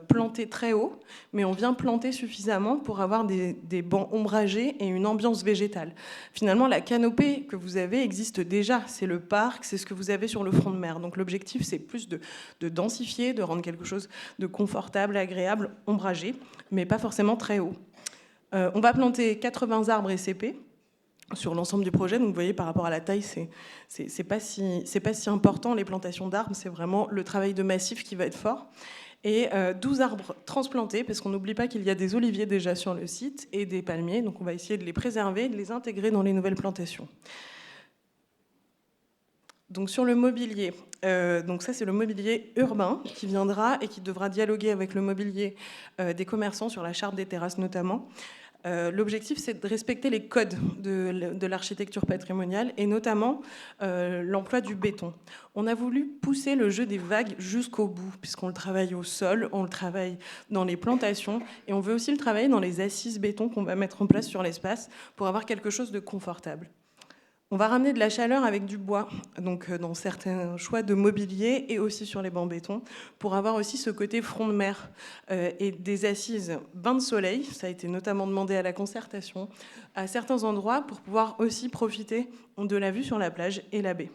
planter très haut, mais on vient planter suffisamment pour avoir des bancs ombragés et une ambiance végétale. Finalement, la canopée que vous avez existe déjà. C'est le parc, c'est ce que vous avez sur le front de mer. Donc l'objectif, c'est plus de densifier, de rendre quelque chose de confortable, agréable, ombragé, mais pas forcément très haut. On va planter 80 arbres et cépées sur l'ensemble du projet. Donc vous voyez, par rapport à la taille, c'est pas si important. Les plantations d'arbres, c'est vraiment le travail de massif qui va être fort. Et 12 arbres transplantés, parce qu'on n'oublie pas qu'il y a des oliviers déjà sur le site, et des palmiers, donc on va essayer de les préserver, de les intégrer dans les nouvelles plantations. Donc sur le mobilier, donc ça c'est le mobilier urbain qui viendra et qui devra dialoguer avec le mobilier des commerçants sur la charte des terrasses notamment. L'objectif, c'est de respecter les codes de l'architecture patrimoniale et notamment l'emploi du béton. On a voulu pousser le jeu des vagues jusqu'au bout, puisqu'on le travaille au sol, on le travaille dans les plantations et on veut aussi le travailler dans les assises béton qu'on va mettre en place sur l'espace pour avoir quelque chose de confortable. On va ramener de la chaleur avec du bois, donc dans certains choix de mobilier et aussi sur les bancs béton, pour avoir aussi ce côté front de mer et des assises bains de soleil. Ça a été notamment demandé à la concertation, à certains endroits, pour pouvoir aussi profiter de la vue sur la plage et la baie.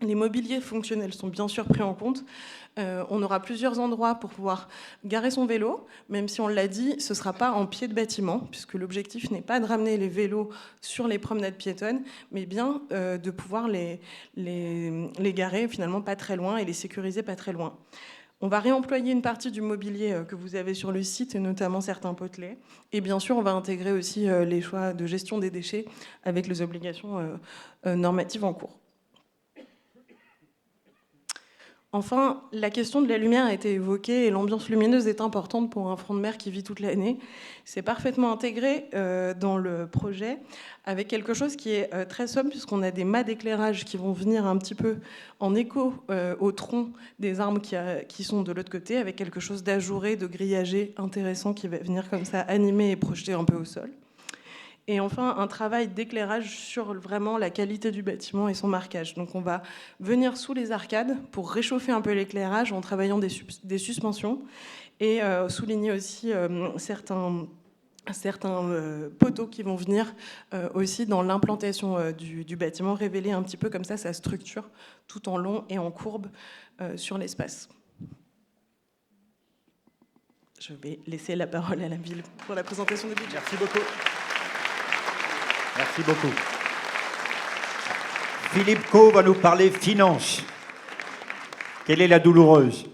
Les mobiliers fonctionnels sont bien sûr pris en compte. On aura plusieurs endroits pour pouvoir garer son vélo, même si on l'a dit, ce ne sera pas en pied de bâtiment, puisque l'objectif n'est pas de ramener les vélos sur les promenades piétonnes, mais bien de pouvoir les garer finalement pas très loin et les sécuriser pas très loin. On va réemployer une partie du mobilier que vous avez sur le site, et notamment certains potelets. Et bien sûr, on va intégrer aussi les choix de gestion des déchets avec les obligations normatives en cours. Enfin, la question de la lumière a été évoquée et l'ambiance lumineuse est importante pour un front de mer qui vit toute l'année. C'est parfaitement intégré dans le projet avec quelque chose qui est très sobre puisqu'on a des mâts d'éclairage qui vont venir un petit peu en écho au tronc des arbres qui sont de l'autre côté avec quelque chose d'ajouré, de grillagé intéressant qui va venir comme ça animer et projeter un peu au sol. Et enfin, un travail d'éclairage sur vraiment la qualité du bâtiment et son marquage. Donc on va venir sous les arcades pour réchauffer un peu l'éclairage en travaillant des suspensions et souligner aussi certains poteaux qui vont venir aussi dans l'implantation du bâtiment, révéler un petit peu comme ça sa structure tout en long et en courbe sur l'espace. Je vais laisser la parole à la ville pour la présentation du budget. Merci beaucoup. Merci beaucoup. Philippe Caux va nous parler finance. Quelle est la douloureuse?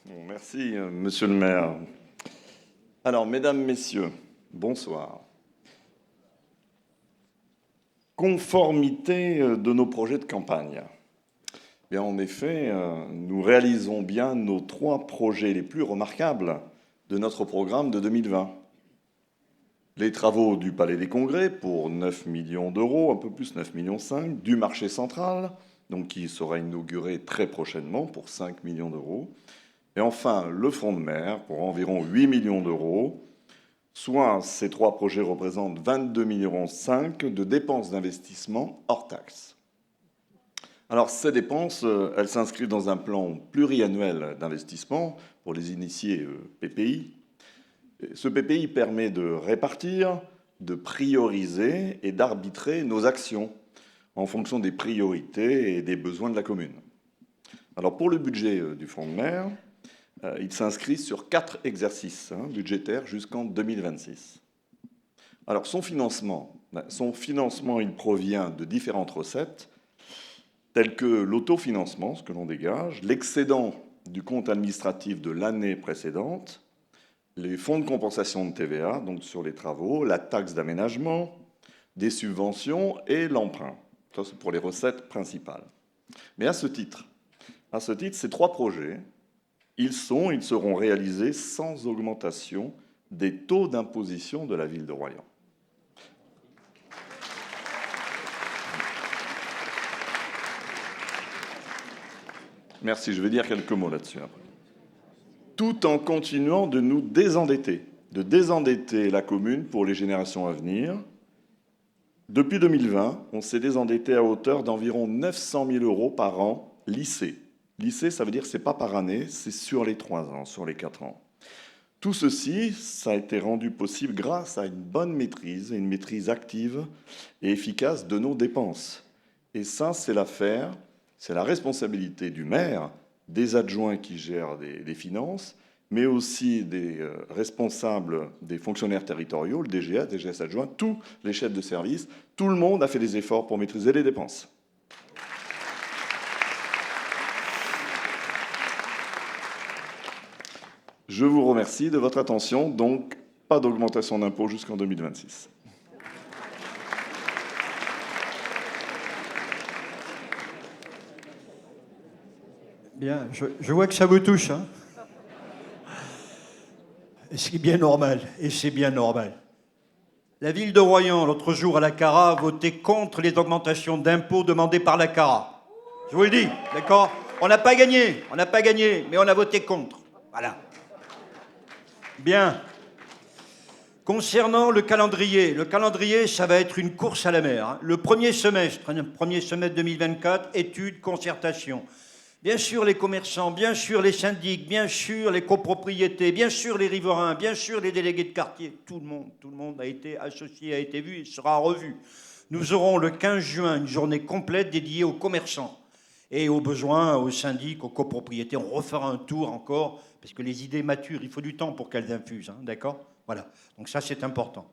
Merci, monsieur le maire. Alors, mesdames, messieurs, bonsoir. Conformité de nos projets de campagne. Bien, en effet, nous réalisons bien nos 3 projets les plus remarquables de notre programme de 2020. Les travaux du Palais des Congrès pour 9 millions d'euros, un peu plus 9,5 millions, du marché central, donc qui sera inauguré très prochainement pour 5 millions d'euros. Et enfin, le front de mer pour environ 8 millions d'euros, soit ces 3 projets représentent 22,5 millions de dépenses d'investissement hors taxes. Alors, ces dépenses, elles s'inscrivent dans un plan pluriannuel d'investissement pour les initiés PPI. Ce PPI permet de répartir, de prioriser et d'arbitrer nos actions en fonction des priorités et des besoins de la commune. Alors, pour le budget du Front de mer, il s'inscrit sur 4 exercices budgétaires jusqu'en 2026. Alors, son financement, il provient de différentes recettes, tels que l'autofinancement, ce que l'on dégage, l'excédent du compte administratif de l'année précédente, les fonds de compensation de TVA, donc sur les travaux, la taxe d'aménagement, des subventions et l'emprunt. Ça, c'est pour les recettes principales. Mais à ce titre, ces 3 projets, ils seront réalisés sans augmentation des taux d'imposition de la ville de Royan. Merci, je vais dire quelques mots là-dessus après. Tout en continuant de nous désendetter, de désendetter la commune pour les générations à venir. Depuis 2020, on s'est désendetté à hauteur d'environ 900 000 euros par an lissé. Lissé, ça veut dire que ce n'est pas par année, c'est sur les 3 ans, sur les 4 ans. Tout ceci, ça a été rendu possible grâce à une bonne maîtrise, une maîtrise active et efficace de nos dépenses. Et ça, c'est l'affaire. C'est la responsabilité du maire, des adjoints qui gèrent des finances, mais aussi des responsables, des fonctionnaires territoriaux, le DGA, DGS adjoint, tous les chefs de service. Tout le monde a fait des efforts pour maîtriser les dépenses. Je vous remercie de votre attention. Donc, pas d'augmentation d'impôts jusqu'en 2026. Bien, je vois que ça vous touche. Hein. Et c'est bien normal, La ville de Royan, l'autre jour à la CARA, a voté contre les augmentations d'impôts demandées par la CARA. Je vous le dis, d'accord? On n'a pas gagné, mais on a voté contre. Voilà. Bien. Concernant le calendrier, ça va être une course à la mer. Hein. Le premier semestre 2024, études, concertation. Bien sûr les commerçants, bien sûr les syndics, bien sûr les copropriétés, bien sûr les riverains, bien sûr les délégués de quartier. Tout le monde a été associé, a été vu et sera revu. Nous aurons le 15 juin une journée complète dédiée aux commerçants et aux besoins, aux syndics, aux copropriétés. On refera un tour encore, parce que les idées maturent, il faut du temps pour qu'elles infusent, hein, d'accord? Voilà, donc ça c'est important.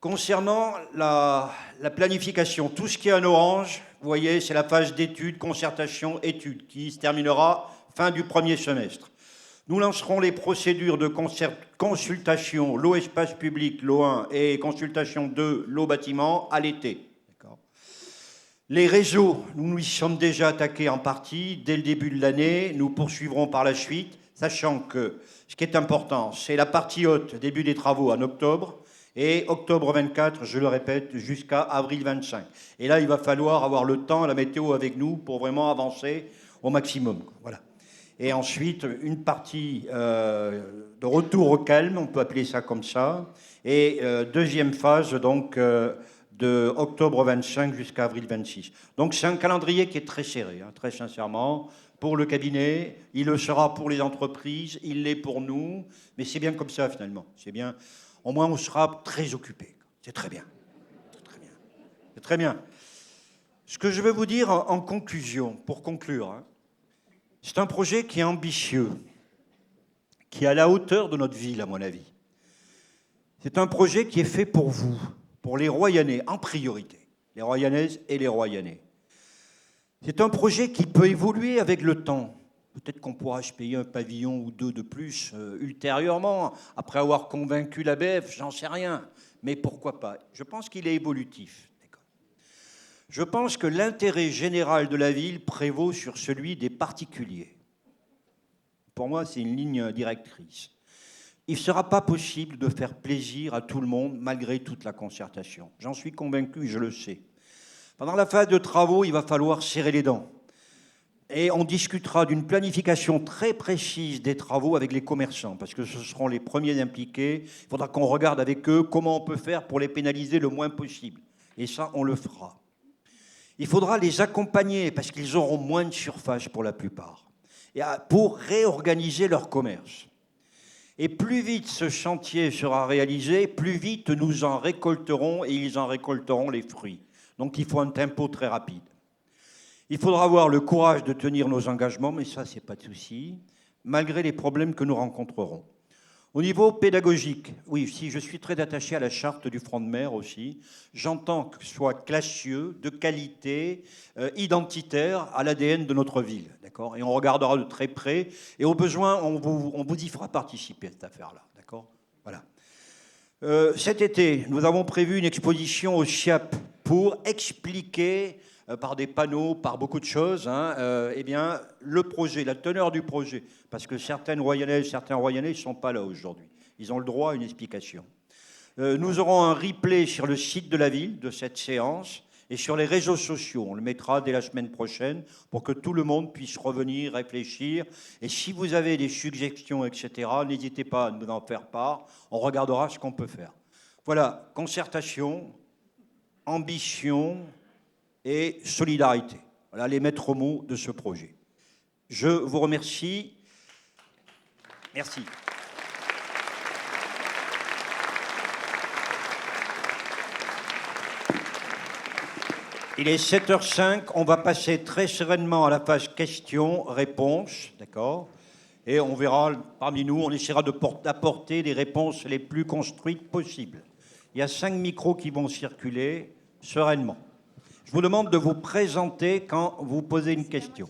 Concernant la planification, tout ce qui est en orange, vous voyez, c'est la phase d'études, concertation, études, qui se terminera fin du premier semestre. Nous lancerons les procédures de consultation, l'eau espace public, l'eau 1, et consultation 2, l'eau bâtiment, à l'été. Les réseaux, nous nous y sommes déjà attaqués en partie dès le début de l'année. Nous poursuivrons par la suite, sachant que ce qui est important, c'est la partie haute, début des travaux en octobre, et octobre 24, je le répète, jusqu'à avril 25. Et là, il va falloir avoir le temps, la météo avec nous, pour vraiment avancer au maximum. Voilà. Et ensuite, une partie de retour au calme, on peut appeler ça comme ça, et deuxième phase, donc, de octobre 25 jusqu'à avril 26. Donc c'est un calendrier qui est très serré, hein, très sincèrement, pour le cabinet. Il le sera pour les entreprises, il l'est pour nous, mais c'est bien comme ça finalement. C'est bien. Au moins on sera très occupé. C'est très bien. C'est très bien. C'est très bien. Ce que je veux vous dire en conclusion, pour conclure, hein, c'est un projet qui est ambitieux, qui est à la hauteur de notre ville, à mon avis. C'est un projet qui est fait pour vous, pour les Royannais en priorité, les Royannaises et les Royannais. C'est un projet qui peut évoluer avec le temps. Peut-être qu'on pourra se payer un pavillon ou deux de plus ultérieurement, après avoir convaincu l'ABF, j'en sais rien. Mais pourquoi pas? Je pense qu'il est évolutif. Je pense que l'intérêt général de la ville prévaut sur celui des particuliers. Pour moi, c'est une ligne directrice. Il ne sera pas possible de faire plaisir à tout le monde malgré toute la concertation. J'en suis convaincu, je le sais. Pendant la phase de travaux, il va falloir serrer les dents. Et on discutera d'une planification très précise des travaux avec les commerçants, parce que ce seront les premiers impliqués. Il faudra qu'on regarde avec eux comment on peut faire pour les pénaliser le moins possible. Et ça, on le fera. Il faudra les accompagner, parce qu'ils auront moins de surface pour la plupart, pour réorganiser leur commerce. Et plus vite ce chantier sera réalisé, plus vite nous en récolterons et ils en récolteront les fruits. Donc il faut un tempo très rapide. Il faudra avoir le courage de tenir nos engagements, mais ça, c'est pas de souci, malgré les problèmes que nous rencontrerons. Au niveau pédagogique, oui, si je suis très attaché à la charte du front de mer aussi, j'entends que ce soit classieux, de qualité, identitaire à l'ADN de notre ville, d'accord? Et on regardera de très près, et au besoin, on vous y fera participer à cette affaire-là, d'accord? Voilà. Cet été, nous avons prévu une exposition au SIAP pour expliquer par des panneaux, par beaucoup de choses, hein, eh bien, le projet, la teneur du projet. Parce que certaines Royannaises, certains Royannais ne sont pas là aujourd'hui. Ils ont le droit à une explication. Nous aurons un replay sur le site de la ville de cette séance et sur les réseaux sociaux. On le mettra dès la semaine prochaine pour que tout le monde puisse revenir, réfléchir. Et si vous avez des suggestions, etc., n'hésitez pas à nous en faire part. On regardera ce qu'on peut faire. Voilà, concertation, ambition et solidarité. Voilà les maîtres mots de ce projet. Je vous remercie. Merci. Il est 7h05, on va passer très sereinement à la phase questions-réponses, d'accord? Et on verra parmi nous, on essaiera d'apporter les réponses les plus construites possibles. Il y a 5 micros qui vont circuler sereinement. Je vous demande de vous présenter quand vous posez une question.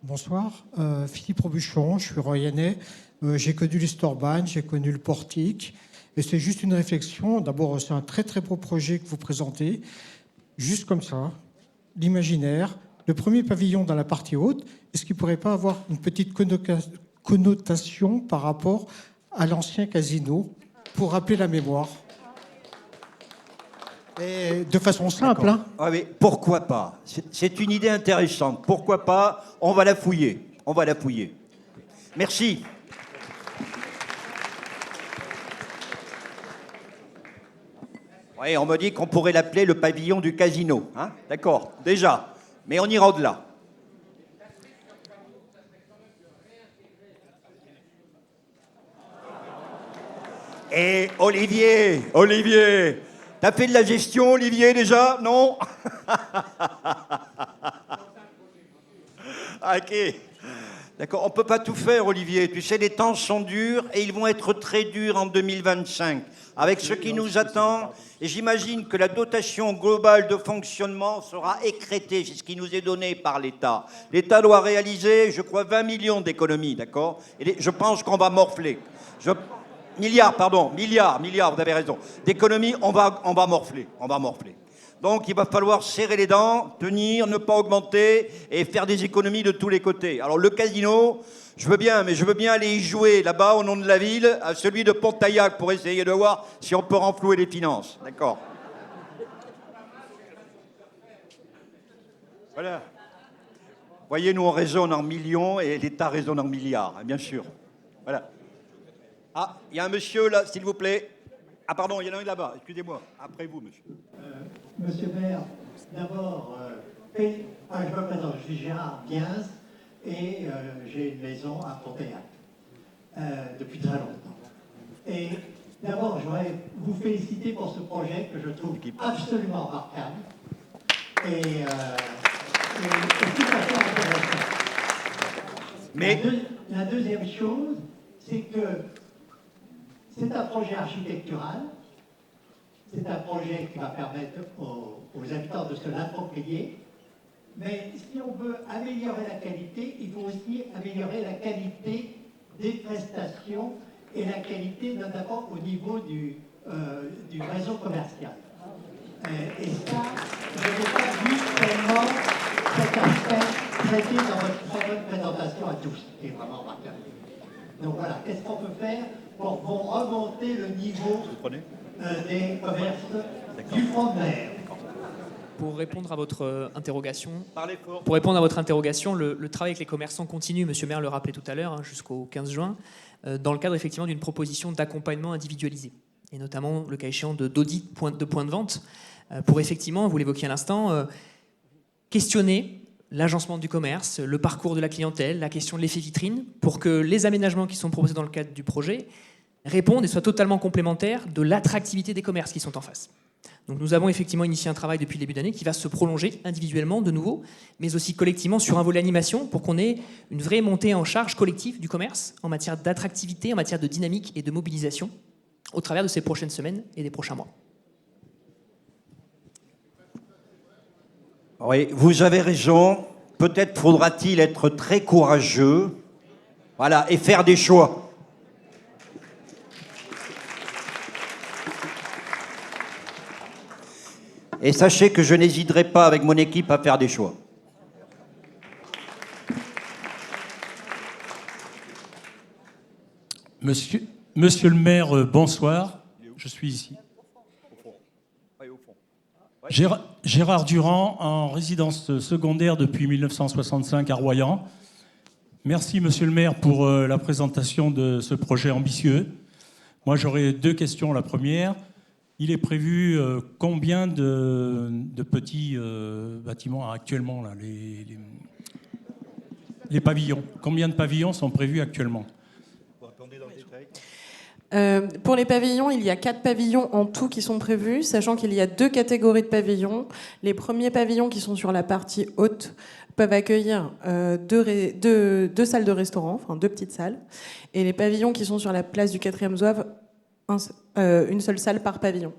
Bonsoir, Philippe Robuchon, je suis royannais. J'ai connu l'Estorban, j'ai connu le Portique. Et c'est juste une réflexion. D'abord, c'est un très très beau projet que vous présentez. Juste comme ça, l'imaginaire, le premier pavillon dans la partie haute, est-ce qu'il ne pourrait pas avoir une petite connotation par rapport à l'ancien casino pour rappeler la mémoire? Et de façon simple. Hein. Ah oui, pourquoi pas? C'est une idée intéressante. Pourquoi pas? On va la fouiller. On va la fouiller. Merci. Oui, on me dit qu'on pourrait l'appeler le pavillon du casino. Hein, d'accord, déjà. Mais on ira au-delà. Et Olivier, t'as fait de la gestion, Olivier, déjà? Non? Ok. D'accord, on ne peut pas tout faire, Olivier. Tu sais, les temps sont durs et ils vont être très durs en 2025. Avec ce qui nous attend, et j'imagine que la dotation globale de fonctionnement sera écrétée. C'est ce qui nous est donné par l'État. L'État doit réaliser, je crois, 20 millions d'économies, d'accord? Et je pense qu'on va morfler. Milliards, vous avez raison. D'économies, on va morfler. Donc il va falloir serrer les dents, tenir, ne pas augmenter et faire des économies de tous les côtés. Alors le casino, je veux bien, mais je veux bien aller y jouer là-bas au nom de la ville, à celui de Pontaillac, pour essayer de voir si on peut renflouer les finances. D'accord. Voilà. Vous voyez, nous on raisonne en millions et l'État raisonne en milliards, hein, bien sûr. Voilà. Ah, il y a un monsieur là, s'il vous plaît. Ah pardon, il y en a un là-bas, excusez-moi. Après vous, monsieur. Monsieur le maire, d'abord, je me présente, je suis Gérard Biens et j'ai une maison à Pontaillac depuis très longtemps. Et d'abord, je voudrais vous féliciter pour ce projet que je trouve absolument remarquable et tout à fait intéressant. Mais la deuxième chose, c'est que c'est un projet architectural. C'est un projet qui va permettre aux habitants de se l'approprier. Mais si on veut améliorer la qualité, il faut aussi améliorer la qualité des prestations et la qualité notamment au niveau du réseau commercial. Et ça, je n'ai pas vu tellement cet aspect traité dans votre présentation à tous, qui est vraiment remarquable. Donc voilà, qu'est-ce qu'on peut faire pour remonter le niveau des commerces du front de mer? Pour répondre à votre interrogation, le travail avec les commerçants continue, Monsieur le maire le rappelait tout à l'heure, hein, jusqu'au 15 juin, dans le cadre effectivement d'une proposition d'accompagnement individualisé, et notamment le cas échéant d'audit de points de vente, pour effectivement, vous l'évoquiez à l'instant, questionner l'agencement du commerce, le parcours de la clientèle, la question de l'effet vitrine, pour que les aménagements qui sont proposés dans le cadre du projet répondent et soient totalement complémentaires de l'attractivité des commerces qui sont en face. Donc nous avons effectivement initié un travail depuis le début d'année qui va se prolonger individuellement de nouveau, mais aussi collectivement sur un volet animation pour qu'on ait une vraie montée en charge collective du commerce en matière d'attractivité, en matière de dynamique et de mobilisation au travers de ces prochaines semaines et des prochains mois. Oui, vous avez raison. Peut-être faudra-t-il être très courageux, voilà, et faire des choix. Et sachez que je n'hésiterai pas avec mon équipe à faire des choix. Monsieur le maire, bonsoir. Je suis ici. Gérard Durand, en résidence secondaire depuis 1965 à Royan. Merci, monsieur le maire, pour la présentation de ce projet ambitieux. Moi, j'aurais deux questions. La première, il est prévu combien de petits bâtiments actuellement, là, les pavillons? Combien de pavillons sont prévus actuellement? Pour les pavillons, il y a 4 pavillons en tout qui sont prévus, sachant qu'il y a 2 catégories de pavillons. Les premiers pavillons qui sont sur la partie haute peuvent accueillir 2 salles de restaurant, enfin 2 petites salles. Et les pavillons qui sont sur la place du 4e Zouave, une seule salle par pavillon.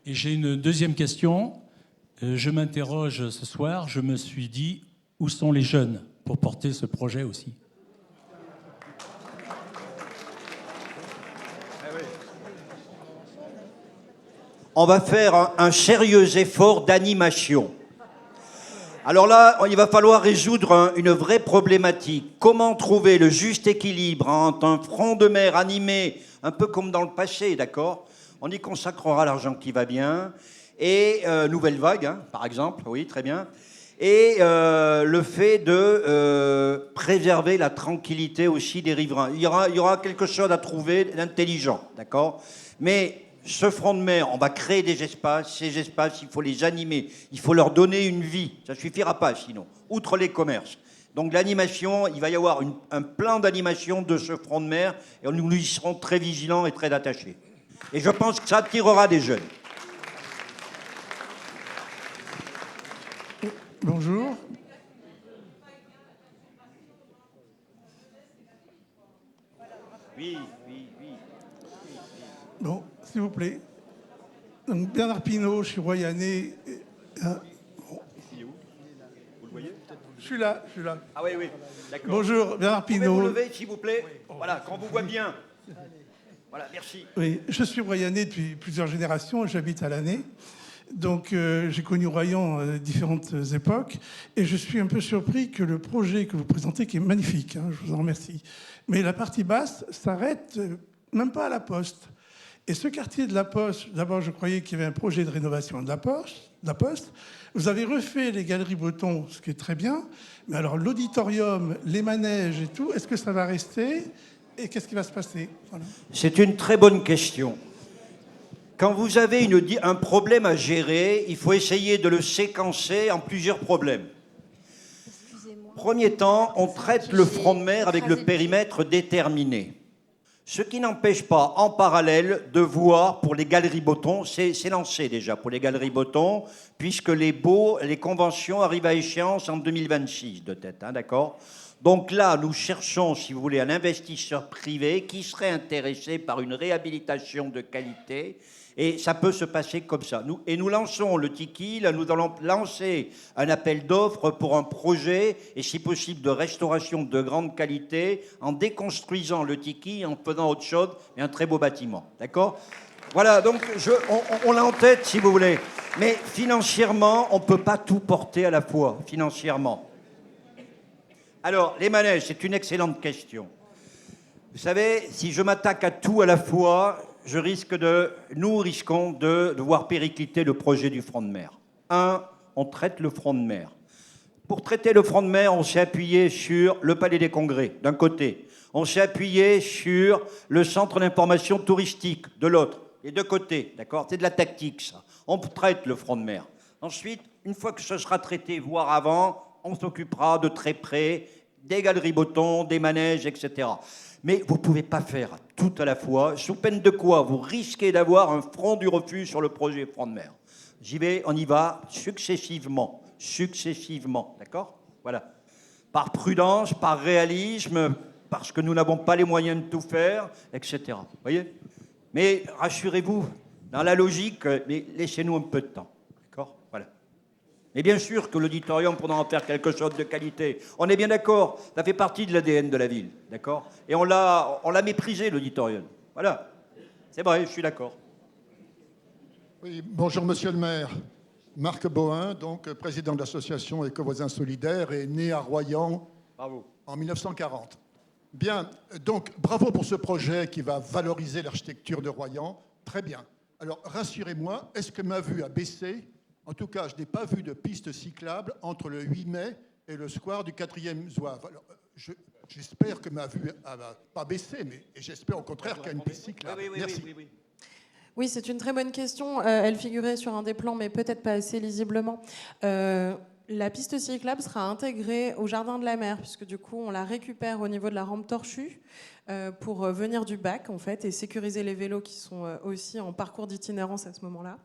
Et j'ai une deuxième question. Je m'interroge ce soir, je me suis dit, où sont les jeunes pour porter ce projet aussi? On va faire un sérieux effort d'animation. Alors là, il va falloir résoudre une vraie problématique. Comment trouver le juste équilibre entre un front de mer animé, un peu comme dans le passé, d'accord? On y consacrera l'argent qui va bien. Et Nouvelle Vague, hein, par exemple, oui, très bien. Et le fait de préserver la tranquillité aussi des riverains. Il y aura quelque chose à trouver d'intelligent, d'accord? Mais Ce front de mer, on va créer des espaces. Ces espaces, il faut les animer. Il faut leur donner une vie. Ça ne suffira pas sinon, outre les commerces. Donc l'animation, il va y avoir un plan d'animation de ce front de mer et nous y serons très vigilants et très attachés. Et je pense que ça attirera des jeunes. Bonjour. Oui. Bon, s'il vous plaît. Donc, Bernard Pinault, je suis royanais. Il est où? Vous le voyez? Je suis là. Ah oui, d'accord. Bonjour, Bernard Pinault. Pouvez-vous lever, s'il vous plaît? Voilà, qu'on vous voit bien. Voilà, merci. Oui, je suis royanais depuis plusieurs générations, j'habite à l'année. Donc, j'ai connu Royan à différentes époques. Et je suis un peu surpris que le projet que vous présentez, qui est magnifique, hein, je vous en remercie, mais la partie basse s'arrête même pas à la Poste. Et ce quartier de la Poste, d'abord, je croyais qu'il y avait un projet de rénovation de la Poste. Vous avez refait les galeries Breton, ce qui est très bien. Mais alors, l'auditorium, les manèges et tout, est-ce que ça va rester? Et qu'est-ce qui va se passer? Voilà. C'est une très bonne question. Quand vous avez un problème à gérer, il faut essayer de le séquencer en plusieurs problèmes. Premier temps, on traite le front de mer avec le périmètre déterminé. Ce qui n'empêche pas, en parallèle, de voir pour les galeries Breton, c'est lancé déjà pour les galeries Breton, puisque les conventions arrivent à échéance en 2026 de tête, hein, d'accord? Donc là, nous cherchons, si vous voulez, un investisseur privé qui serait intéressé par une réhabilitation de qualité. Et ça peut se passer comme ça. Nous lançons le Tiki, là nous allons lancer un appel d'offres pour un projet, et si possible de restauration de grande qualité, en déconstruisant le Tiki, en faisant autre chose, et un très beau bâtiment. D'accord? Voilà, donc on l'a en tête, si vous voulez. Mais financièrement, on ne peut pas tout porter à la fois, financièrement. Alors, les manèges, c'est une excellente question. Vous savez, si je m'attaque à tout à la fois, nous risquons de voir péricliter le projet du front de mer. On traite le front de mer. Pour traiter le front de mer, on s'est appuyé sur le Palais des Congrès, d'un côté. On s'est appuyé sur le centre d'information touristique, de l'autre. Les deux côtés, d'accord? C'est de la tactique, ça. On traite le front de mer. Ensuite, une fois que ce sera traité, voire avant, on s'occupera de très près des galeries Breton, des manèges, etc. Mais vous ne pouvez pas faire tout à la fois, sous peine de quoi vous risquez d'avoir un front du refus sur le projet front de mer. On y va successivement, d'accord? Voilà. Par prudence, par réalisme, parce que nous n'avons pas les moyens de tout faire, etc. Vous voyez? Mais rassurez-vous, dans la logique, mais laissez-nous un peu de temps, d'accord? Voilà. Mais bien sûr que l'auditorium pourra en faire quelque chose de qualité. On est bien d'accord, ça fait partie de l'ADN de la ville, d'accord? Et on l'a méprisé, l'auditorium. Voilà. C'est vrai, je suis d'accord. Oui, bonjour monsieur le maire. Marc Bohin, donc président de l'association Éco-Voisins Solidaires, est né à Royan. Bravo. En 1940. Bien, donc bravo pour ce projet qui va valoriser l'architecture de Royan. Très bien. Alors rassurez-moi, est-ce que ma vue a baissé? En tout cas, je n'ai pas vu de piste cyclable entre le 8 mai et le square du 4e Zouave. Alors, j'espère que ma vue n'a pas baissé, mais j'espère au contraire qu'il y a une piste cyclable. Merci. Oui, c'est une très bonne question. Elle figurait sur un des plans, mais peut-être pas assez lisiblement. La piste cyclable sera intégrée au jardin de la mer, puisque du coup, on la récupère au niveau de la rampe torchue pour venir du bac, en fait, et sécuriser les vélos qui sont aussi en parcours d'itinérance à ce moment-là.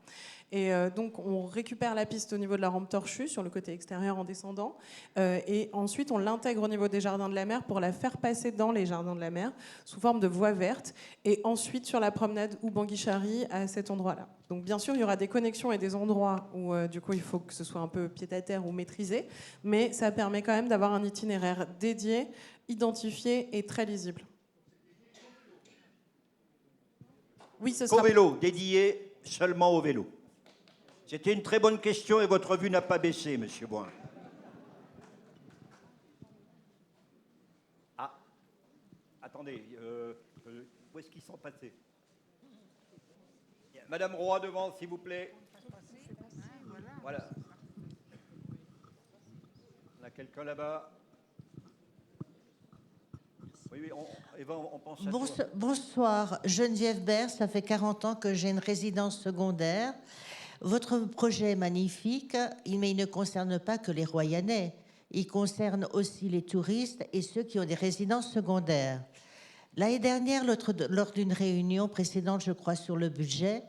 Et donc, on récupère la piste au niveau de la rampe torchue, sur le côté extérieur en descendant. Et ensuite, on l'intègre au niveau des jardins de la mer pour la faire passer dans les jardins de la mer, sous forme de voie verte. Et ensuite, sur la promenade ou Banguichari, à cet endroit-là. Donc, bien sûr, il y aura des connexions et des endroits où, du coup, il faut que ce soit un peu pied-à-terre ou maîtrisé. Mais ça permet quand même d'avoir un itinéraire dédié, identifié et très lisible. Oui, ce sera... Au vélo, dédié seulement au vélo. C'était une très bonne question et votre vue n'a pas baissé, monsieur Bohin. Ah, attendez, où est-ce qu'ils sont passés? Madame Roy devant, s'il vous plaît. Voilà. On a quelqu'un là-bas. Oui, Eva, on pense à toi. Bonsoir, Geneviève Bert, ça fait 40 ans que j'ai une résidence secondaire. Votre projet est magnifique, mais il ne concerne pas que les Royanais. Il concerne aussi les touristes et ceux qui ont des résidences secondaires. L'année dernière, lors d'une réunion précédente, je crois, sur le budget,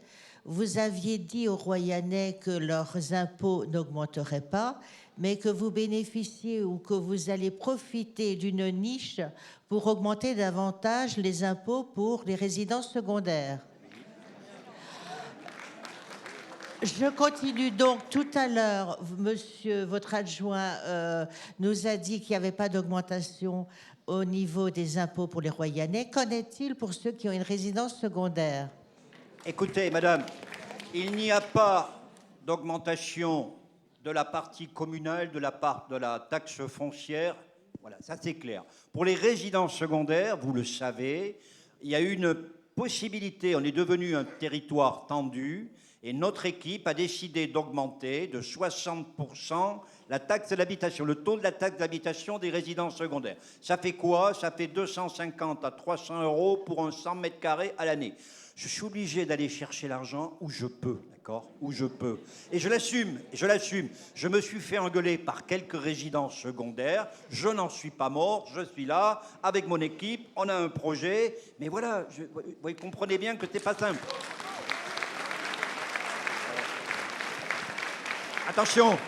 vous aviez dit aux Royanais que leurs impôts n'augmenteraient pas, mais que vous bénéficiez ou que vous allez profiter d'une niche pour augmenter davantage les impôts pour les résidences secondaires. Je continue donc. Tout à l'heure, monsieur, votre adjoint, nous a dit qu'il n'y avait pas d'augmentation au niveau des impôts pour les Royanais. Qu'en est-il pour ceux qui ont une résidence secondaire? Écoutez, madame, il n'y a pas d'augmentation de la partie communale, de la part de la taxe foncière. Voilà, ça c'est clair. Pour les résidences secondaires, vous le savez, il y a une possibilité, on est devenu un territoire tendu, et notre équipe a décidé d'augmenter de 60% la taxe d'habitation, le taux de la taxe d'habitation des résidences secondaires. Ça fait quoi? Ça fait 250 à 300 euros pour un 100 mètres carrés à l'année. Je suis obligé d'aller chercher l'argent où je peux, d'accord? Où je peux. Et je l'assume, je l'assume. Je me suis fait engueuler par quelques résidences secondaires. Je n'en suis pas mort. Je suis là avec mon équipe. On a un projet. Mais voilà, vous comprenez bien que c'est pas simple. Attention,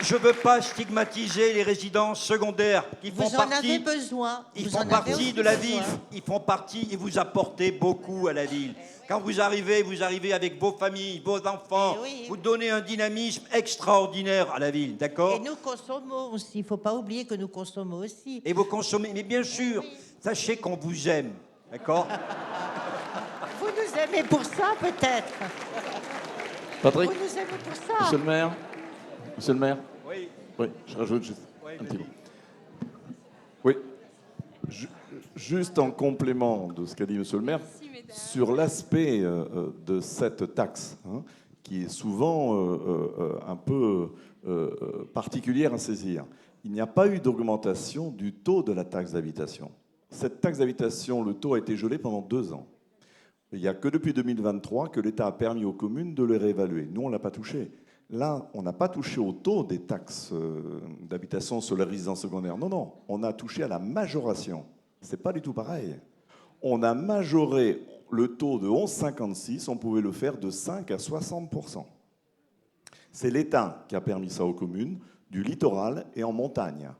je ne veux pas stigmatiser les résidences secondaires qui font Vous en avez besoin. Ils font partie de la ville. Ils font partie et vous apportez beaucoup à la ville. Quand vous arrivez avec vos familles, vos enfants. Oui. Vous donnez un dynamisme extraordinaire à la ville, d'accord? Et nous consommons aussi. Il ne faut pas oublier que nous consommons aussi. Et vous consommez, mais bien sûr, sachez qu'on vous aime, d'accord? Vous nous aimez pour ça, peut-être. Patrick, Vous nous aimez pour ça. monsieur le maire. Monsieur le maire. Oui. Oui, je rajoute juste un petit mot. Oui. Juste en complément de ce qu'a dit monsieur le maire, sur l'aspect de cette taxe, hein, qui est souvent un peu particulière à saisir. Il n'y a pas eu d'augmentation du taux de la taxe d'habitation. Cette taxe d'habitation, le taux a été gelé pendant 2 ans. Il n'y a que depuis 2023 que l'État a permis aux communes de le réévaluer. Nous, on ne l'a pas touché. Là, on n'a pas touché au taux des taxes d'habitation sur les résidences secondaires. Non, non, on a touché à la majoration. C'est pas du tout pareil. On a majoré le taux de 11,56, on pouvait le faire de 5 à 60%. C'est l'État qui a permis ça aux communes, du littoral et en montagne.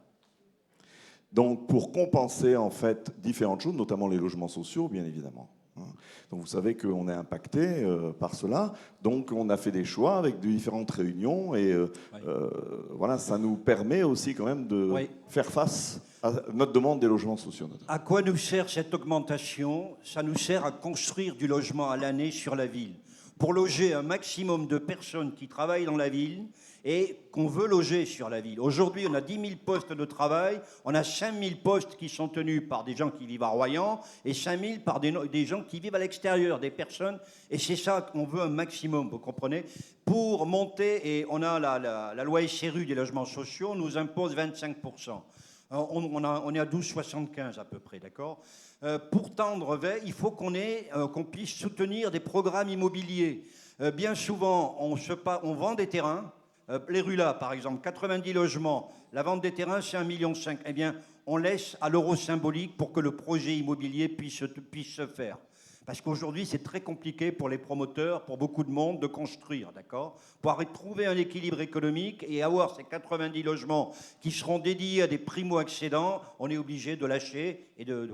Donc, pour compenser, en fait, différentes choses, notamment les logements sociaux, bien évidemment. Donc vous savez qu'on est impacté par cela. Donc on a fait des choix avec différentes réunions et voilà, ça nous permet aussi quand même de faire face à notre demande des logements sociaux. Notamment. À quoi nous sert cette augmentation? Ça nous sert à construire du logement à l'année sur la ville, pour loger un maximum de personnes qui travaillent dans la ville et qu'on veut loger sur la ville. Aujourd'hui, on a 10 000 postes de travail, on a 5 000 postes qui sont tenus par des gens qui vivent à Royan et 5 000 par des gens qui vivent à l'extérieur, des personnes. Et c'est ça qu'on veut un maximum, vous comprenez? Pour monter, et on a la loi SRU des logements sociaux nous impose 25%. On est à 12,75 à peu près, d'accord? Pour tendre vers, il faut qu'on puisse soutenir des programmes immobiliers. Bien souvent, on vend des terrains. Les Rulas, par exemple, 90 logements. La vente des terrains, c'est 1,5 million. Eh bien, on laisse à l'euro symbolique pour que le projet immobilier puisse se faire. Parce qu'aujourd'hui, c'est très compliqué pour les promoteurs, pour beaucoup de monde, de construire, d'accord? Pour trouver un équilibre économique et avoir ces 90 logements qui seront dédiés à des primo-accédants, on est obligé de lâcher et de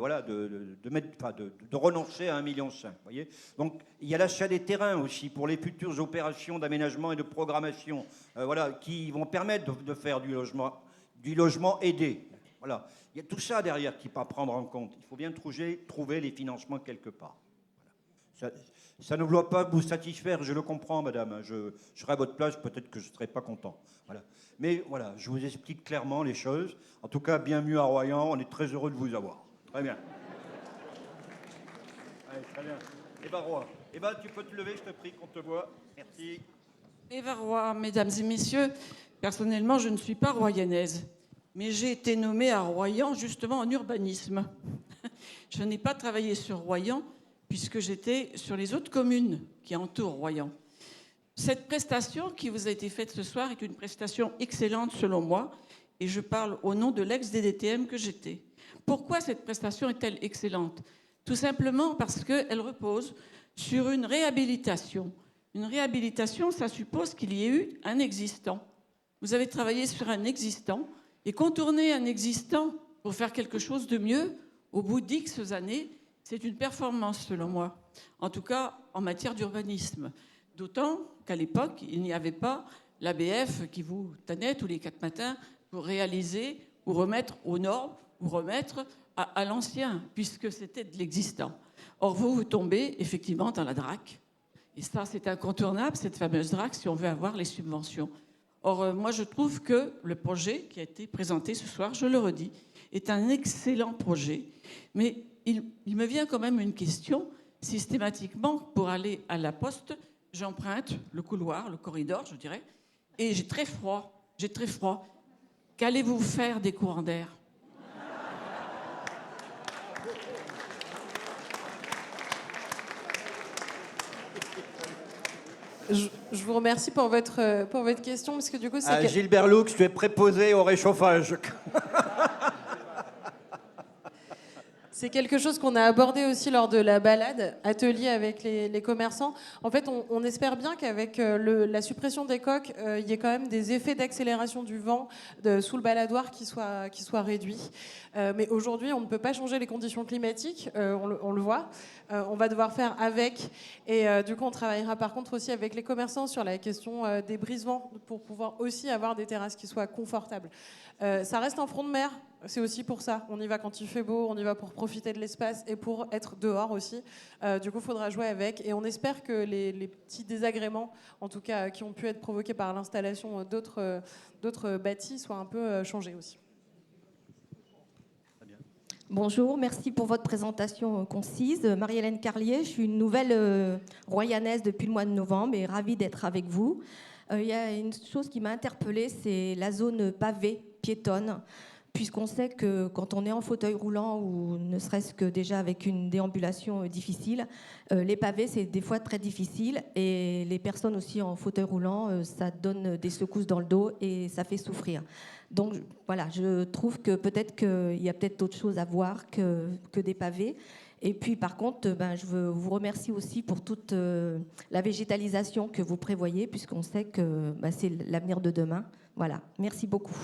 renoncer à 1,5 million. Voyez. Donc, il y a l'achat des terrains aussi pour les futures opérations d'aménagement et de programmation, qui vont permettre de faire du logement aidé. Voilà. Il y a tout ça derrière qu'il faut prendre en compte. Il faut bien trouver les financements quelque part. Ça ne doit pas vous satisfaire, je le comprends, madame. Je serai à votre place, peut-être que je ne serai pas content. Voilà. Mais voilà, je vous explique clairement les choses. En tout cas, bienvenue à Royan, on est très heureux de vous avoir. Très bien. Allez, très bien. Eva Roy. Eva, tu peux te lever, je te prie, qu'on te voit. Merci. Eva Roy, mesdames et messieurs, personnellement, je ne suis pas royanaise. mais j'ai été nommée à Royan justement en urbanisme. Je n'ai pas travaillé sur Royan puisque j'étais sur les autres communes qui entourent Royan. Cette prestation qui vous a été faite ce soir est une prestation excellente selon moi, et je parle au nom de l'ex-DDTM que j'étais. Pourquoi cette prestation est-elle excellente? Tout simplement parce qu'elle repose sur une réhabilitation. Une réhabilitation, ça suppose qu'il y ait eu un existant. Vous avez travaillé sur un existant, et contourner un existant pour faire quelque chose de mieux, au bout d'X années, c'est une performance selon moi. En tout cas, en matière d'urbanisme. D'autant qu'à l'époque, il n'y avait pas l'ABF qui vous tannait tous les 4 matins pour réaliser ou remettre aux normes ou remettre à l'ancien, puisque c'était de l'existant. Or, vous tombez effectivement dans la DRAC. Et ça, c'est incontournable, cette fameuse DRAC, si on veut avoir les subventions. Or, moi, je trouve que le projet qui a été présenté ce soir, je le redis, est un excellent projet. Mais il me vient quand même une question. Systématiquement, pour aller à la poste, j'emprunte le couloir, le corridor, je dirais, et j'ai très froid. J'ai très froid. Qu'allez-vous faire des courants d'air? Je vous remercie pour votre question, parce que du coup, c'est... Gilbert Lux, tu es préposé au réchauffage. C'est quelque chose qu'on a abordé aussi lors de la balade, atelier avec les commerçants. En fait, on espère bien qu'avec la suppression des coques, il y ait quand même des effets d'accélération du vent sous le baladoir qui soient réduits. Mais aujourd'hui, on ne peut pas changer les conditions climatiques, on le voit. On va devoir faire avec. Et du coup, on travaillera par contre aussi avec les commerçants sur la question des brise-vents pour pouvoir aussi avoir des terrasses qui soient confortables. Ça reste un front de mer. C'est aussi pour ça. On y va quand il fait beau, on y va pour profiter de l'espace et pour être dehors aussi. Du coup, il faudra jouer avec. Et on espère que les petits désagréments, en tout cas, qui ont pu être provoqués par l'installation d'autres bâtis, soient un peu changés aussi. Bonjour, merci pour votre présentation concise. Marie-Hélène Carlier, je suis une nouvelle royanaise depuis le mois de novembre et ravie d'être avec vous. Il y a une chose qui m'a interpellée, c'est la zone pavée, piétonne. Puisqu'on sait que quand on est en fauteuil roulant ou ne serait-ce que déjà avec une déambulation difficile, les pavés, c'est des fois très difficile. Et les personnes aussi en fauteuil roulant, ça donne des secousses dans le dos et ça fait souffrir. Donc voilà, je trouve que peut-être qu'il y a peut-être d'autres choses à voir que des pavés. Et puis par contre, je vous remercie aussi pour toute la végétalisation que vous prévoyez, puisqu'on sait que c'est l'avenir de demain. Voilà, merci beaucoup.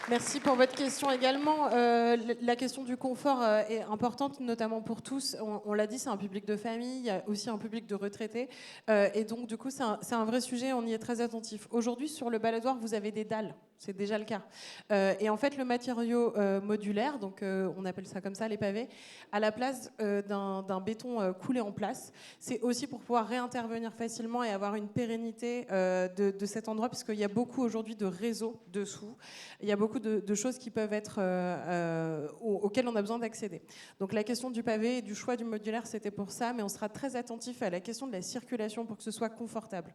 Merci pour votre question également. La question du confort est importante, notamment pour tous. On l'a dit, c'est un public de famille, il y a aussi un public de retraités. Et donc, du coup, c'est un vrai sujet, on y est très attentif. Aujourd'hui, sur le baladoir, vous avez des dalles. C'est déjà le cas. Et en fait, le matériau modulaire, donc on appelle ça comme ça, les pavés, à la place d'un béton coulé en place, c'est aussi pour pouvoir réintervenir facilement et avoir une pérennité de cet endroit, puisqu'il y a beaucoup aujourd'hui de réseaux dessous. Il y a beaucoup de choses qui peuvent être auxquelles on a besoin d'accéder. Donc la question du pavé et du choix du modulaire, c'était pour ça, mais on sera très attentif à la question de la circulation pour que ce soit confortable.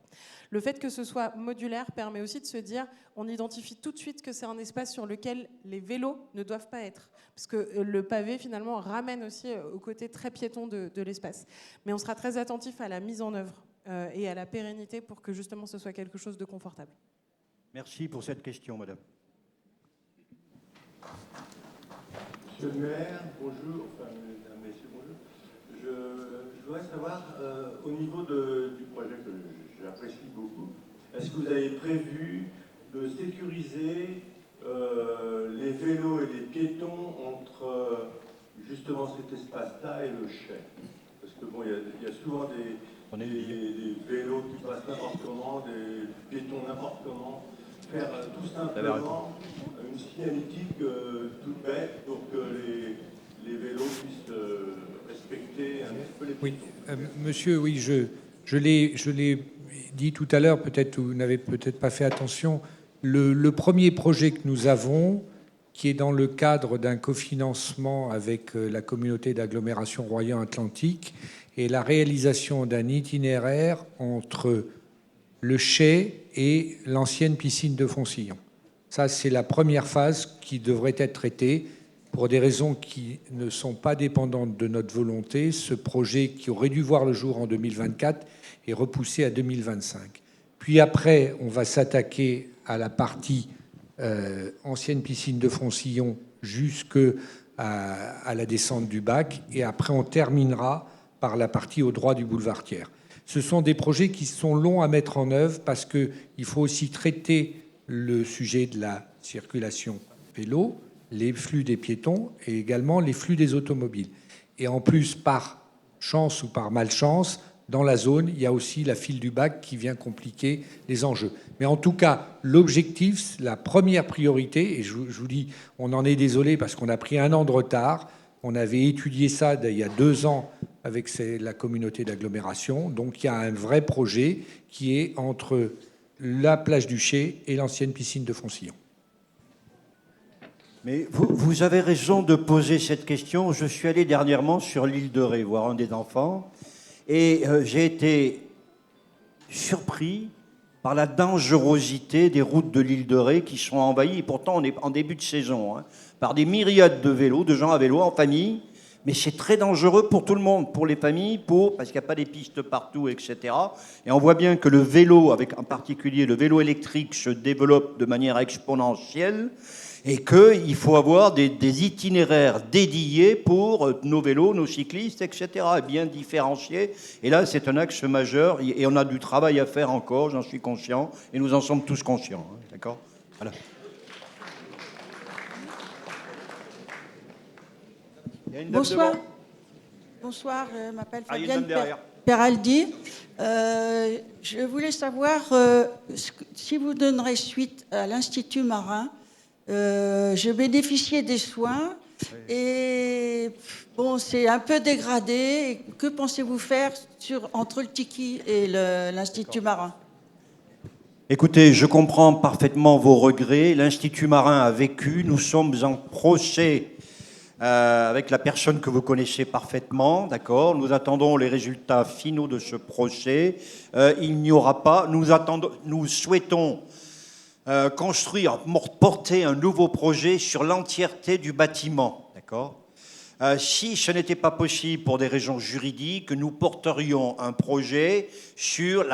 Le fait que ce soit modulaire permet aussi de se dire, on identifie tout de suite que c'est un espace sur lequel les vélos ne doivent pas être, parce que le pavé finalement ramène aussi au côté très piéton de l'espace. Mais on sera très attentif à la mise en œuvre et à la pérennité pour que justement ce soit quelque chose de confortable. Merci pour cette question, madame. Monsieur le maire, bonjour. Enfin, mesdames, messieurs, bonjour. Je voudrais savoir, au niveau du projet que j'apprécie beaucoup, est-ce que vous avez prévu de sécuriser les vélos et les piétons entre justement cet espace-là et le chai? Parce que bon, il y a souvent des vélos qui passent n'importe comment, des piétons n'importe comment. Faire tout simplement une signalétique toute bête pour que les vélos puissent respecter un petit peu les piétons. Oui, monsieur, oui, je l'ai dit tout à l'heure, peut-être vous n'avez peut-être pas fait attention. Le premier projet que nous avons, qui est dans le cadre d'un cofinancement avec la communauté d'agglomération Royan Atlantique, est la réalisation d'un itinéraire entre le chai et l'ancienne piscine de Foncillon. Ça, c'est la première phase qui devrait être traitée. Pour des raisons qui ne sont pas dépendantes de notre volonté, ce projet qui aurait dû voir le jour en 2024 est repoussé à 2025. Puis après, on va s'attaquer à la partie ancienne piscine de Foncillon jusqu'à la descente du bac. Et après, on terminera par la partie au droit du boulevard Thiers. Ce sont des projets qui sont longs à mettre en œuvre parce qu'il faut aussi traiter le sujet de la circulation vélo, les flux des piétons et également les flux des automobiles. Et en plus, par chance ou par malchance, dans la zone, il y a aussi la file du bac qui vient compliquer les enjeux. Mais en tout cas, l'objectif, la première priorité, et je vous dis, on en est désolé parce qu'on a pris 1 an de retard. On avait étudié ça il y a 2 ans avec la communauté d'agglomération. Donc il y a un vrai projet qui est entre la plage du Chai et l'ancienne piscine de Foncillon. Mais vous avez raison de poser cette question. Je suis allé dernièrement sur l'île de Ré voir un des enfants et j'ai été surpris par la dangerosité des routes de l'île de Ré qui sont envahies, et pourtant on est en début de saison, hein, par des myriades de vélos, de gens à vélo en famille. Mais c'est très dangereux pour tout le monde, pour les familles, parce qu'il n'y a pas des pistes partout, etc. Et on voit bien que le vélo, avec en particulier le vélo électrique, se développe de manière exponentielle et qu'il faut avoir des itinéraires dédiés pour nos vélos, nos cyclistes, etc. Bien différenciés. Et là, c'est un axe majeur et on a du travail à faire encore, j'en suis conscient, et nous en sommes tous conscients. Hein, d'accord ? Voilà. Bonsoir. Bonsoir, je m'appelle Fabienne Peraldi. Je voulais savoir si vous donnerez suite à l'Institut marin. Je bénéficiais des soins et bon, c'est un peu dégradé. Que pensez-vous faire entre le Tiki et l'Institut marin ? Écoutez, je comprends parfaitement vos regrets. L'Institut marin a vécu. Nous sommes en procès avec la personne que vous connaissez parfaitement, d'accord. Nous attendons les résultats finaux de ce procès. Il n'y aura pas. Nous souhaitons construire, porter un nouveau projet sur l'entièreté du bâtiment, d'accord. Si ce n'était pas possible pour des raisons juridiques, nous porterions un projet sur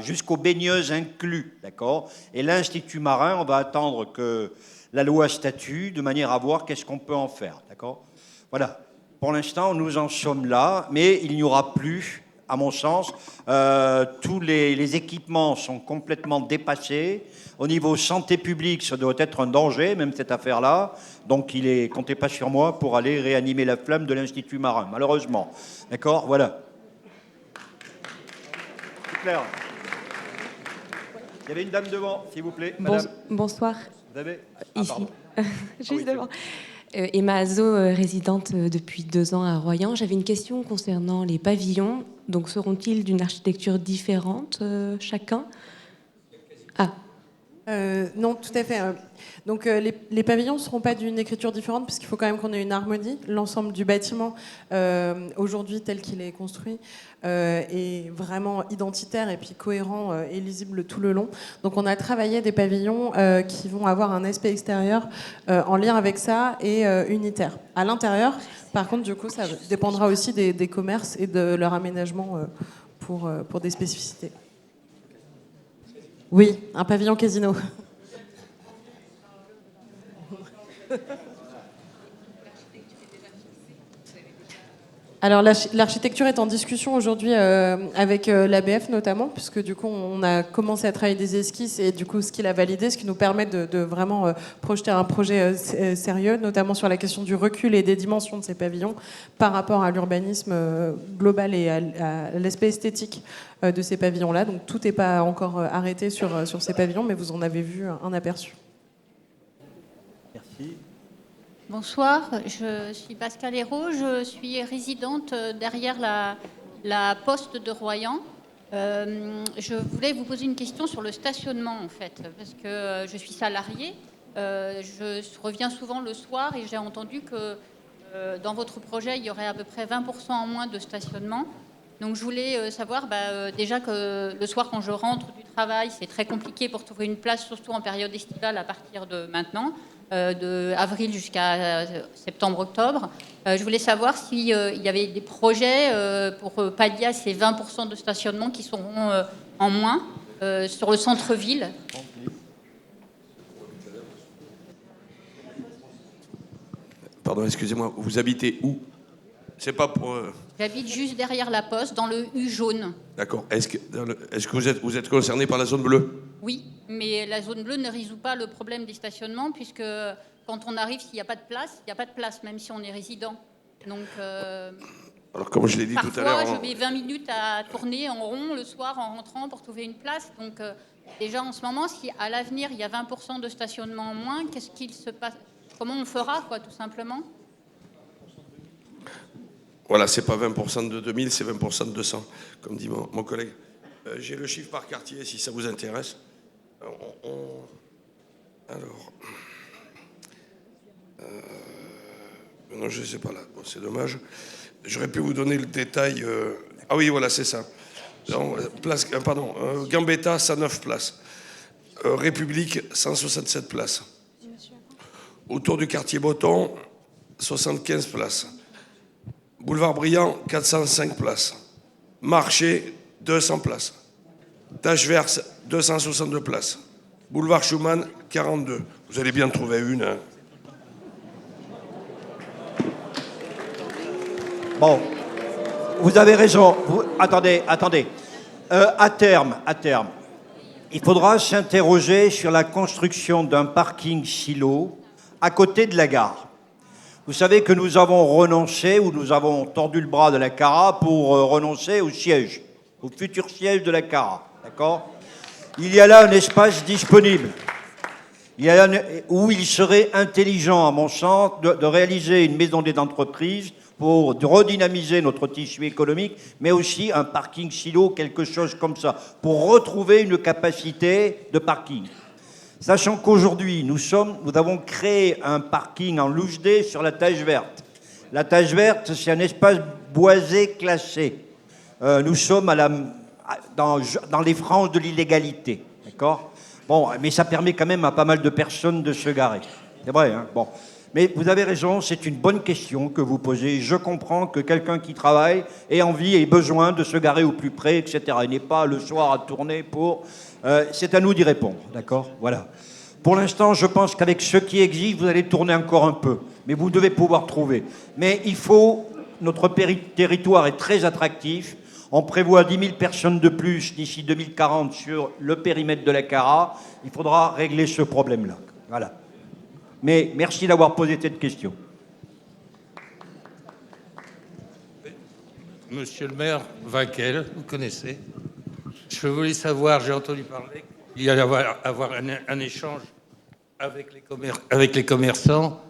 jusqu'aux baigneuses inclus, d'accord. Et l'Institut marin, on va attendre que la loi statue de manière à voir qu'est-ce qu'on peut en faire, d'accord. Voilà. Pour l'instant, nous en sommes là, mais il n'y aura plus, à mon sens, tous les équipements sont complètement dépassés. Au niveau santé publique, ça doit être un danger, même cette affaire-là. Donc, comptez pas sur moi pour aller réanimer la flamme de l'Institut marin, malheureusement. D'accord. Voilà. C'est clair. Il y avait une dame devant, s'il vous plaît. Madame. Bonsoir. Vous avez Ici. Juste devant. Emma Azo, résidente depuis 2 ans à Royan. J'avais une question concernant les pavillons. Donc, seront-ils d'une architecture différente chacun ? Non, tout à fait. Donc les pavillons ne seront pas d'une écriture différente puisqu'il faut quand même qu'on ait une harmonie. L'ensemble du bâtiment, aujourd'hui tel qu'il est construit, est vraiment identitaire et puis cohérent et lisible tout le long. Donc on a travaillé des pavillons qui vont avoir un aspect extérieur en lien avec ça et unitaire. À l'intérieur, par contre, du coup, ça dépendra aussi des commerces et de leur aménagement pour des spécificités. Oui, un pavillon casino. Alors l'architecture est en discussion aujourd'hui avec l'ABF notamment, puisque du coup on a commencé à travailler des esquisses et du coup ce qu'il a validé, ce qui nous permet de vraiment projeter un projet sérieux, notamment sur la question du recul et des dimensions de ces pavillons par rapport à l'urbanisme global et à l'aspect esthétique de ces pavillons-là. Donc tout n'est pas encore arrêté sur ces pavillons, mais vous en avez vu un aperçu. Merci. Bonsoir, je suis Pascal Hérault, je suis résidente derrière la poste de Royan. Je voulais vous poser une question sur le stationnement en fait, parce que je suis salariée, je reviens souvent le soir et j'ai entendu que dans votre projet il y aurait à peu près 20% en moins de stationnement. Donc je voulais savoir déjà que le soir quand je rentre du travail, c'est très compliqué pour trouver une place, surtout en période estivale à partir de maintenant, de avril jusqu'à septembre-octobre. Je voulais savoir s'il y avait des projets pour pallier à ces 20% de stationnement qui seront en moins sur le centre-ville. Pardon, excusez-moi, vous habitez où? C'est pas pour... J'habite juste derrière la poste, dans le U jaune. D'accord. Est-ce que vous êtes concerné par la zone bleue? Oui, mais la zone bleue ne résout pas le problème des stationnements, puisque quand on arrive, s'il n'y a pas de place, il n'y a pas de place, même si on est résident. Donc, alors, comme je l'ai dit tout à l'heure... Parfois, je mets 20 minutes à tourner en rond le soir en rentrant pour trouver une place. Donc, déjà, en ce moment, si à l'avenir, il y a 20% de stationnement en moins, qu'est-ce qu'il se passe? Comment on fera, quoi, tout simplement? Voilà, c'est pas 20% de 2000, c'est 20% de 200, comme dit mon collègue. J'ai le chiffre par quartier, si ça vous intéresse. Alors... non, je ne sais pas là. Bon, c'est dommage. J'aurais pu vous donner le détail. Ah oui, voilà, c'est ça. Gambetta, 109 places. République, 167 places. Autour du quartier Breton, 75 places. Boulevard Briand, 405 places. Marché, 200 places. Tache-Verse, 262 places. Boulevard Schumann, 42. Vous allez bien trouver une. Hein. Bon, vous avez raison. Attendez. À terme, il faudra s'interroger sur la construction d'un parking silo à côté de la gare. Vous savez que nous avons renoncé, ou nous avons tordu le bras de la CARA pour renoncer au siège, au futur siège de la CARA. D'accord? Il y a là un espace disponible. Où il serait intelligent, à mon sens, de réaliser une maison des entreprises pour redynamiser notre tissu économique, mais aussi un parking silo, quelque chose comme ça, pour retrouver une capacité de parking. Sachant qu'aujourd'hui, nous avons créé un parking en louche dé sur la Tache Verte. La Tache Verte, c'est un espace boisé classé. Nous sommes dans les franges de l'illégalité, d'accord? Bon, mais ça permet quand même à pas mal de personnes de se garer. C'est vrai, hein? Bon. Mais vous avez raison, c'est une bonne question que vous posez. Je comprends que quelqu'un qui travaille ait envie et besoin de se garer au plus près, etc. Il n'est pas le soir à tourner pour... c'est à nous d'y répondre, d'accord? Voilà. Pour l'instant, je pense qu'avec ce qui existe, vous allez tourner encore un peu. Mais vous devez pouvoir trouver. Mais il faut... Notre territoire est très attractif. On prévoit 10 000 personnes de plus d'ici 2040 sur le périmètre de la CARA. Il faudra régler ce problème-là. Voilà. Mais merci d'avoir posé cette question. Monsieur le maire Vaquel, vous connaissez. Je voulais savoir, j'ai entendu parler qu'il y allait avoir un échange avec les commerçants,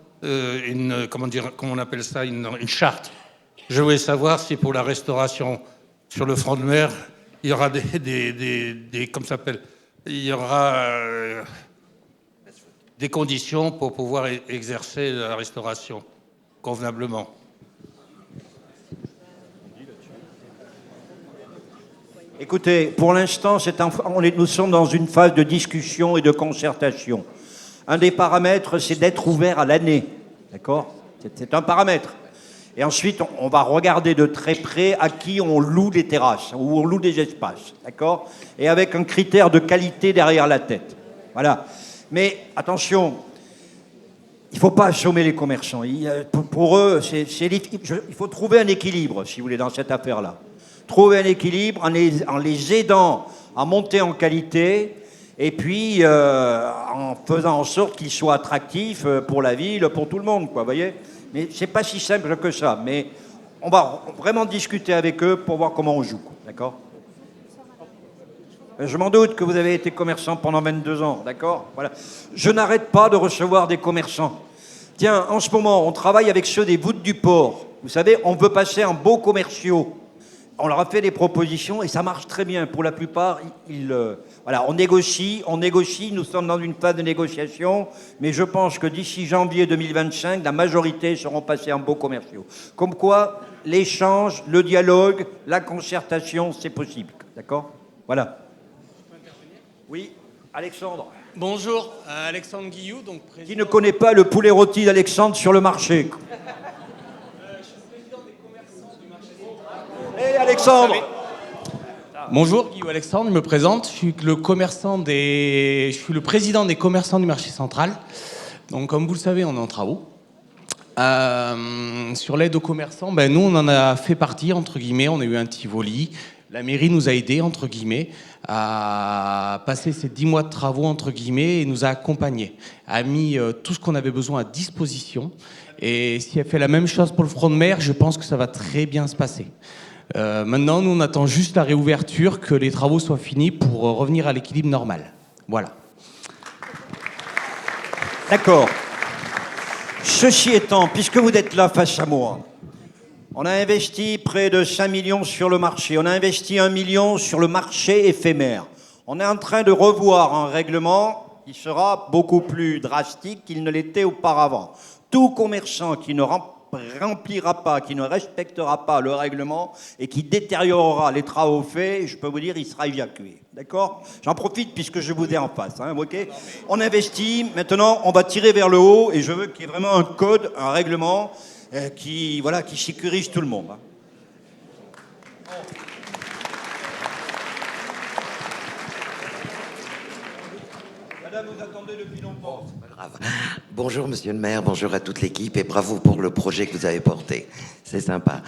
comment on appelle ça, une charte. Je voulais savoir si pour la restauration sur le front de mer, il y aura comme ça s'appelle, il y aura des conditions pour pouvoir exercer la restauration convenablement. Écoutez, pour l'instant, nous sommes dans une phase de discussion et de concertation. Un des paramètres, c'est d'être ouvert à l'année. D'accord? C'est un paramètre. Et ensuite, on va regarder de très près à qui on loue des terrasses, ou on loue des espaces. D'accord? Et avec un critère de qualité derrière la tête. Voilà. Mais attention, il ne faut pas assommer les commerçants. Pour eux, il faut trouver un équilibre, si vous voulez, dans cette affaire-là. Trouver un équilibre en les aidant à monter en qualité et puis en faisant en sorte qu'ils soient attractifs pour la ville, pour tout le monde, quoi, voyez. Mais c'est pas si simple que ça. Mais on va vraiment discuter avec eux pour voir comment on joue, d'accord? Je m'en doute que vous avez été commerçant pendant 22 ans, d'accord? Voilà. Je n'arrête pas de recevoir des commerçants. Tiens, en ce moment, on travaille avec ceux des voûtes du port. Vous savez, on veut passer en beaux commerciaux. On leur a fait des propositions et ça marche très bien. Pour la plupart, voilà, on négocie, nous sommes dans une phase de négociation, mais je pense que d'ici janvier 2025, la majorité seront passés en baux commerciaux. Comme quoi, l'échange, le dialogue, la concertation, c'est possible. D'accord ? Voilà. Oui, Alexandre. Bonjour, Alexandre Guillou, donc président... Qui ne connaît pas le poulet rôti d'Alexandre sur le marché ? Hey Alexandre. Bonjour, Guillaume Alexandre, je me présente. Je suis le président des commerçants du marché central. Donc, comme vous le savez, on est en travaux. Sur l'aide aux commerçants, nous, on en a fait partie, entre guillemets. On a eu un Tivoli. La mairie nous a aidés, entre guillemets, à passer ces 10 mois de travaux, entre guillemets, et nous a accompagnés. A mis tout ce qu'on avait besoin à disposition. Et si elle fait la même chose pour le front de mer, je pense que ça va très bien se passer. Maintenant, nous, on attend juste la réouverture, que les travaux soient finis pour revenir à l'équilibre normal. Voilà. D'accord. Ceci étant, puisque vous êtes là face à moi, on a investi près de 5 millions sur le marché. On a investi 1 million sur le marché éphémère. On est en train de revoir un règlement qui sera beaucoup plus drastique qu'il ne l'était auparavant. Tout commerçant qui ne remplira pas, qui ne respectera pas le règlement et qui détériorera les travaux faits, je peux vous dire, il sera évacué. D'accord ? J'en profite puisque je vous ai en face. Okay ? On investit, maintenant on va tirer vers le haut et je veux qu'il y ait vraiment un code, un règlement qui sécurise tout le monde. Madame, vous attendez depuis longtemps. C'est pas grave. Bonjour Monsieur le maire, bonjour à toute l'équipe et bravo pour le projet que vous avez porté. C'est sympa.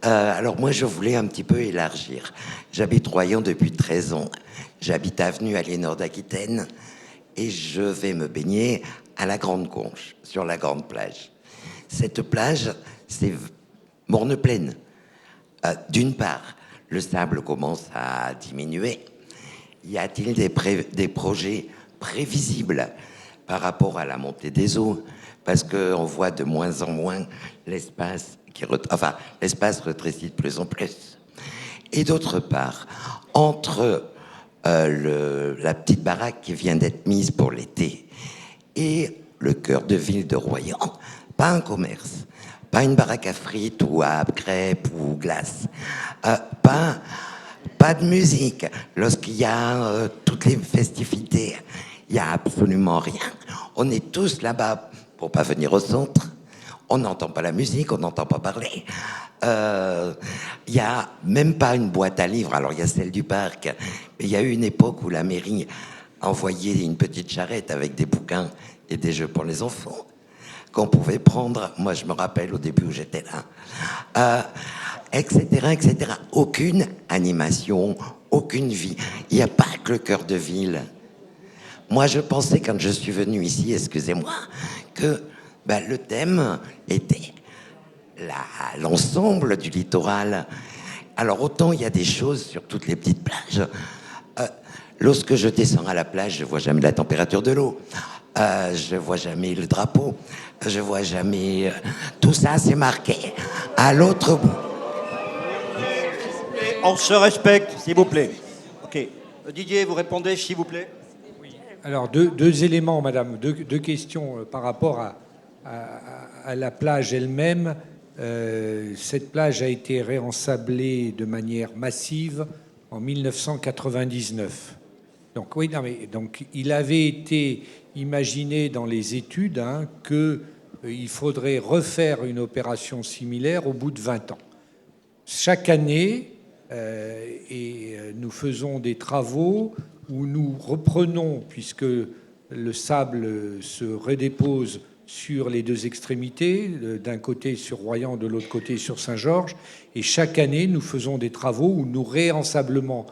Alors moi je voulais un petit peu élargir. J'habite Royan depuis 13 ans. J'habite avenue Aliénor d'Aquitaine et je vais me baigner à la Grande Conche, sur la grande plage. Cette plage, c'est morne pleine. D'une part, le sable commence à diminuer. Y a-t-il des projets prévisibles par rapport à la montée des eaux, parce qu'on voit de moins en moins l'espace l'espace rétrécit de plus en plus. Et d'autre part, entre la petite baraque qui vient d'être mise pour l'été et le cœur de ville de Royan, pas un commerce, pas une baraque à frites ou à crêpes ou glace, pas de musique. Lorsqu'il y a toutes les festivités, il n'y a absolument rien. On est tous là-bas pour pas venir au centre. On n'entend pas la musique, on n'entend pas parler. Il n'y a même pas une boîte à livres. Alors, il y a celle du parc. Mais il y a eu une époque où la mairie envoyait une petite charrette avec des bouquins et des jeux pour les enfants qu'on pouvait prendre. Moi, je me rappelle au début où j'étais là. Etc., etc. Aucune animation, aucune vie. Il n'y a pas que le cœur de ville. Moi, je pensais, quand je suis venu ici, excusez-moi, que le thème était l'ensemble du littoral. Alors, autant il y a des choses sur toutes les petites plages. Lorsque je descends à la plage, je vois jamais la température de l'eau. Je vois jamais le drapeau. Je vois jamais... Tout ça, c'est marqué à l'autre bout. On se respecte, s'il vous plaît. Ok. Didier, vous répondez, s'il vous plaît. Alors, deux éléments, madame, deux questions par rapport à la plage elle-même. Cette plage a été réensablée de manière massive en 1999. Donc, oui, non, mais, donc, il avait été imaginé dans les études qu'il faudrait refaire une opération similaire au bout de 20 ans. Chaque année, nous faisons des travaux où nous reprenons, puisque le sable se redépose sur les deux extrémités, d'un côté sur Royan, de l'autre côté sur Saint-Georges, et chaque année nous faisons des travaux où nous réensablons,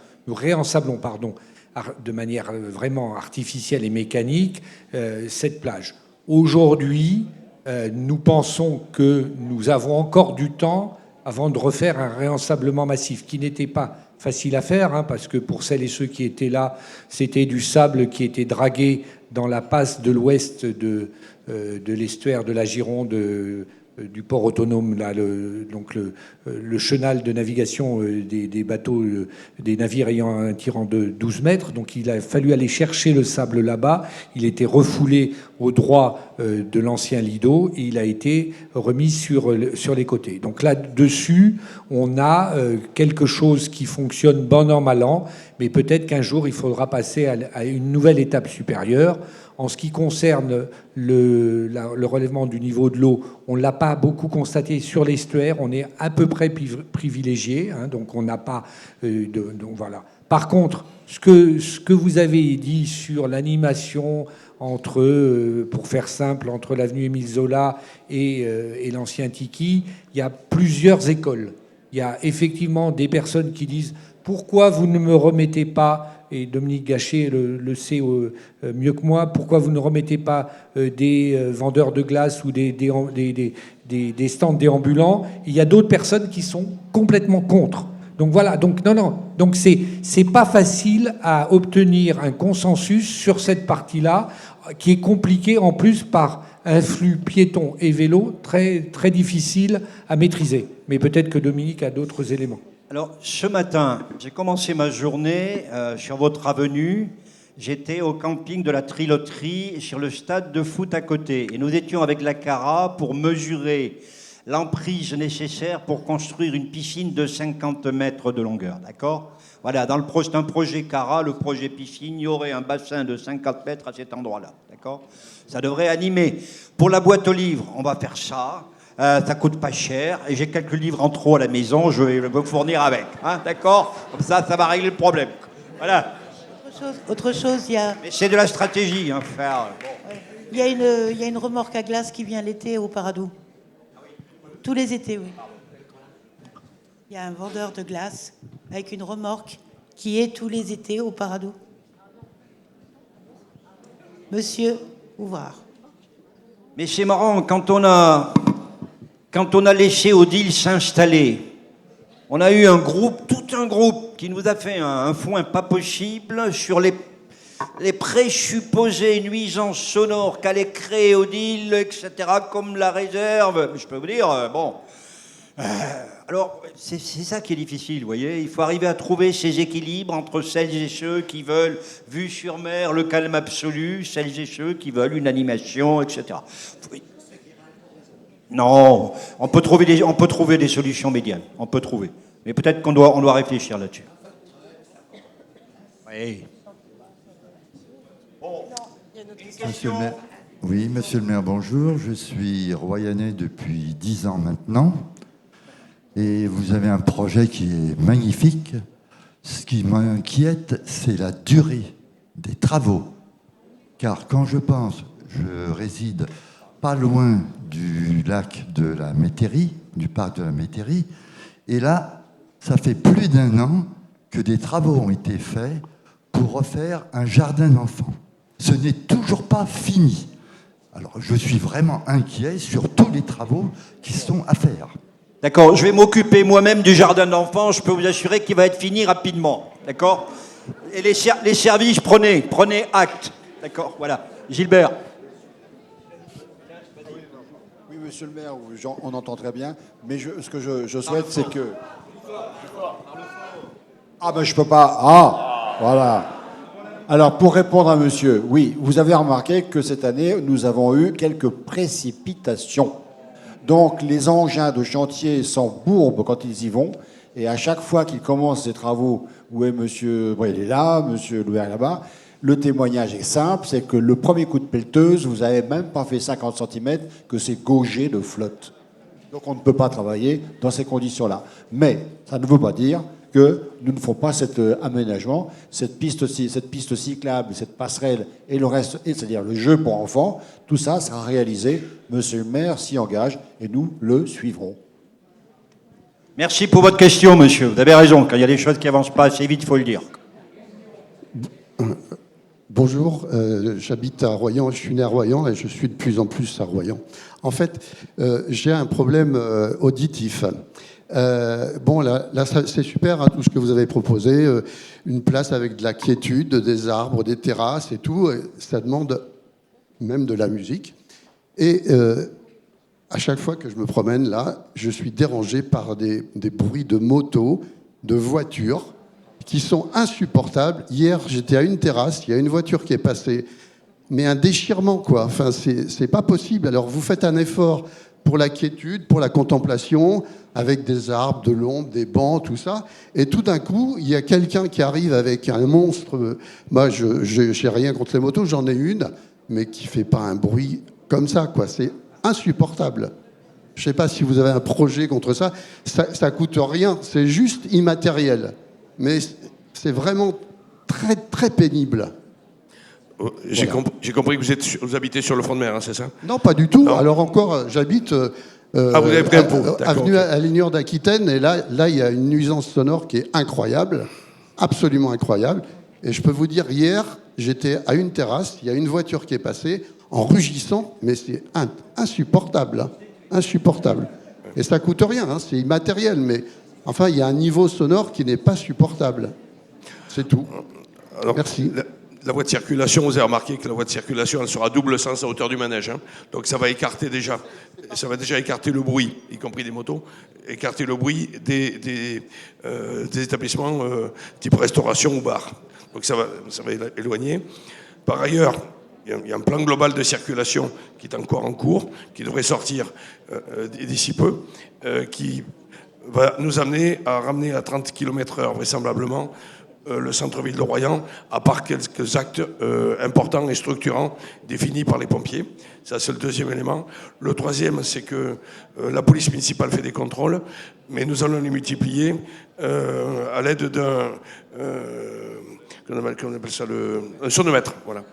de manière vraiment artificielle et mécanique cette plage. Aujourd'hui, nous pensons que nous avons encore du temps avant de refaire un réensablement massif, qui n'était pas facile à faire, parce que pour celles et ceux qui étaient là, c'était du sable qui était dragué dans la passe de l'ouest de l'estuaire de la Gironde du port autonome, là, donc le chenal de navigation des bateaux, des navires ayant un tirant de 12 mètres. Donc il a fallu aller chercher le sable là-bas. Il était refoulé au droit de l'ancien lido et il a été remis sur les côtés. Donc là-dessus, on a quelque chose qui fonctionne bon an, mal an, mais peut-être qu'un jour, il faudra passer à une nouvelle étape supérieure. En ce qui concerne le relèvement du niveau de l'eau, on ne l'a pas beaucoup constaté sur l'estuaire. On est à peu près privilégié, hein, donc on n'a pas donc voilà. Par contre, ce que vous avez dit sur l'animation entre, pour faire simple, entre l'avenue Émile Zola et l'ancien Tiki, il y a plusieurs écoles. Il y a effectivement des personnes qui disent « Pourquoi vous ne me remettez pas ?» et Dominique Gachet le sait mieux que moi, pourquoi vous ne remettez pas des vendeurs de glace ou des stands déambulants? Il y a d'autres personnes qui sont complètement contre. Donc voilà, donc non. Donc c'est pas facile à obtenir un consensus sur cette partie-là, qui est compliquée en plus par un flux piéton et vélo très, très difficile à maîtriser. Mais peut-être que Dominique a d'autres éléments. Alors, ce matin, j'ai commencé ma journée sur votre avenue. J'étais au camping de la Triloterie, sur le stade de foot à côté. Et nous étions avec la CARA pour mesurer l'emprise nécessaire pour construire une piscine de 50 mètres de longueur. D'accord ? Voilà, dans c'est un projet CARA, le projet piscine, il y aurait un bassin de 50 mètres à cet endroit-là. D'accord ? Ça devrait animer. Pour la boîte aux livres, on va faire ça. Ça coûte pas cher et j'ai quelques livres en trop à la maison, je vais me fournir avec, hein, d'accord ? Comme ça va régler le problème. Voilà. Autre chose, il y a... Mais c'est de la stratégie, hein, faire. Bon. Il y a une remorque à glace qui vient l'été au Paradou. Tous les étés, oui. Il y a un vendeur de glace avec une remorque qui est tous les étés au Paradou. Monsieur Ouvrard. Mais c'est marrant, quand on a laissé Odile s'installer, on a eu tout un groupe qui nous a fait un foin pas possible sur les présupposées nuisances sonores qu'allait créer Odile, etc., comme la réserve. Je peux vous dire, bon... alors, c'est ça qui est difficile, vous voyez. Il faut arriver à trouver ces équilibres entre celles et ceux qui veulent, vue sur mer, le calme absolu, celles et ceux qui veulent une animation, etc. Non, on peut trouver des solutions médianes. On peut trouver. Mais peut-être qu'on doit réfléchir là-dessus. Oui. Monsieur le maire. Oui, monsieur le maire, bonjour. Je suis royanais depuis 10 ans maintenant. Et vous avez un projet qui est magnifique. Ce qui m'inquiète, c'est la durée des travaux. Car quand je réside pas loin du lac de la Métairie, du parc de la Métairie, et là, ça fait plus d'1 an que des travaux ont été faits pour refaire un jardin d'enfants. Ce n'est toujours pas fini. Alors, je suis vraiment inquiet sur tous les travaux qui sont à faire. D'accord, je vais m'occuper moi-même du jardin d'enfants, je peux vous assurer qu'il va être fini rapidement, d'accord ? Et les services, prenez acte, d'accord ? Voilà. Gilbert. Oui, monsieur le maire, on entend très bien, mais ce que je souhaite, c'est que... Ah ben je peux pas... Ah, voilà. Alors, pour répondre à monsieur, oui, vous avez remarqué que cette année, nous avons eu quelques précipitations. Donc, les engins de chantier s'embourbent quand ils y vont. Et à chaque fois qu'ils commencent ces travaux, où est monsieur... Bon, il est là, monsieur Louer là-bas. Le témoignage est simple, c'est que le premier coup de pelleteuse, vous n'avez même pas fait 50 cm, que c'est gaugé de flotte. Donc, on ne peut pas travailler dans ces conditions-là. Mais, ça ne veut pas dire que nous ne ferons pas cet aménagement, cette piste cyclable, cette passerelle et le reste, c'est-à-dire le jeu pour enfants, tout ça sera réalisé. Monsieur le maire s'y engage et nous le suivrons. Merci pour votre question, monsieur. Vous avez raison, quand il y a des choses qui avancent pas assez vite, il faut le dire. Bonjour, j'habite à Royan, je suis né à Royan et je suis de plus en plus à Royan. En fait, j'ai un problème auditif. Bon, là c'est super, hein, tout ce que vous avez proposé, une place avec de la quiétude, des arbres, des terrasses et tout, ça demande même de la musique. Et à chaque fois que je me promène là, je suis dérangé par des bruits de motos, de voitures, qui sont insupportables. Hier, j'étais à une terrasse, il y a une voiture qui est passée, mais un déchirement, quoi. Enfin, c'est pas possible. Alors, vous faites un effort pour la quiétude, pour la contemplation, avec des arbres, de l'ombre, des bancs, tout ça. Et tout d'un coup, il y a quelqu'un qui arrive avec un monstre. Moi, je n'ai rien contre les motos, j'en ai une, mais qui fait pas un bruit comme ça, quoi. C'est insupportable. Je ne sais pas si vous avez un projet contre ça. Ça coûte rien, c'est juste immatériel. Mais c'est vraiment très, très pénible. J'ai compris que vous habitez sur le front de mer, hein, c'est ça? Non, pas du tout. Alors encore, j'habite vous avez pris un pot. avenue Aligneur d'Aquitaine, et là, il y a une nuisance sonore qui est incroyable, absolument incroyable. Et je peux vous dire, hier, j'étais à une terrasse, il y a une voiture qui est passée en rugissant, mais c'est insupportable, hein, insupportable. Et ça coûte rien, hein, c'est immatériel, mais enfin, il y a un niveau sonore qui n'est pas supportable. C'est tout. Alors, merci. La voie de circulation, vous avez remarqué que la voie de circulation, elle sera à double sens à hauteur du manège. Hein. Donc ça va écarter déjà. Ça va déjà écarter le bruit, y compris des motos, écarter le bruit des établissements type restauration ou bar. Donc ça va éloigner. Par ailleurs, il y a un plan global de circulation qui est encore en cours, qui devrait sortir d'ici peu, qui va nous amener à ramener à 30 km/h vraisemblablement le centre-ville de Royan, à part quelques actes importants et structurants définis par les pompiers. Ça, c'est le deuxième élément. Le troisième, c'est que la police municipale fait des contrôles, mais nous allons les multiplier à l'aide d'un... qu'on appelle ça un sonomètre, voilà.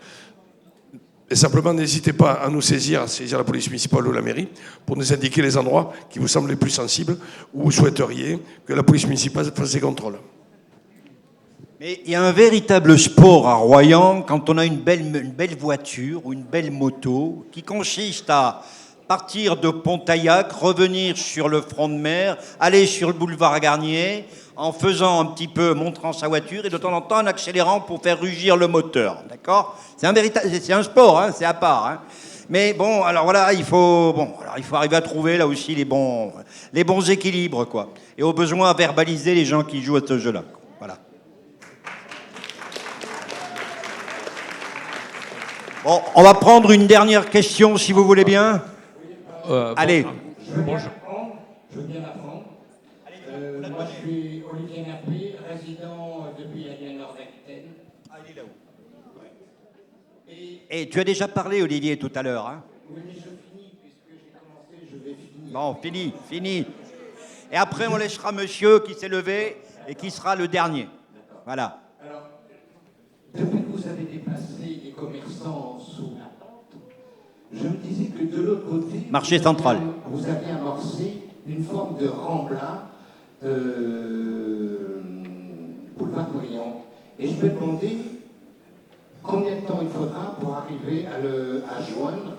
Et simplement, n'hésitez pas à nous saisir la police municipale ou la mairie, pour nous indiquer les endroits qui vous semblent les plus sensibles, où vous souhaiteriez que la police municipale fasse des contrôles. Mais il y a un véritable sport à Royan quand on a une belle voiture ou une belle moto qui consiste à partir de Pontaillac, revenir sur le front de mer, aller sur le boulevard Garnier en faisant un petit peu, montrant sa voiture et de temps en temps en accélérant pour faire rugir le moteur. D'accord ? C'est un sport, hein, c'est à part. Hein. Mais bon, alors voilà, il faut arriver à trouver là aussi les bons équilibres, quoi. Et au besoin à verbaliser les gens qui jouent à ce jeu-là. Voilà. Bon, on va prendre une dernière question, si vous voulez bien. Allez. Bonjour. Je viens d'apprendre. Moi, je suis Olivier Merpé, résident depuis la ville nord d'Aquitaine. Ah, il est là-haut. Et tu as déjà parlé, Olivier, tout à l'heure. Hein? Oui, mais je finis, puisque j'ai commencé, je vais finir. Bon, fini. Et après, on laissera monsieur qui s'est levé et qui sera le dernier. Voilà. Alors, depuis que vous avez déplacé les commerçants sous la tente, je me disais que de l'autre côté, marché central, vous avez amorcé une forme de remblai boulevard Briand. Et je me demandais combien de temps il faudra pour arriver à joindre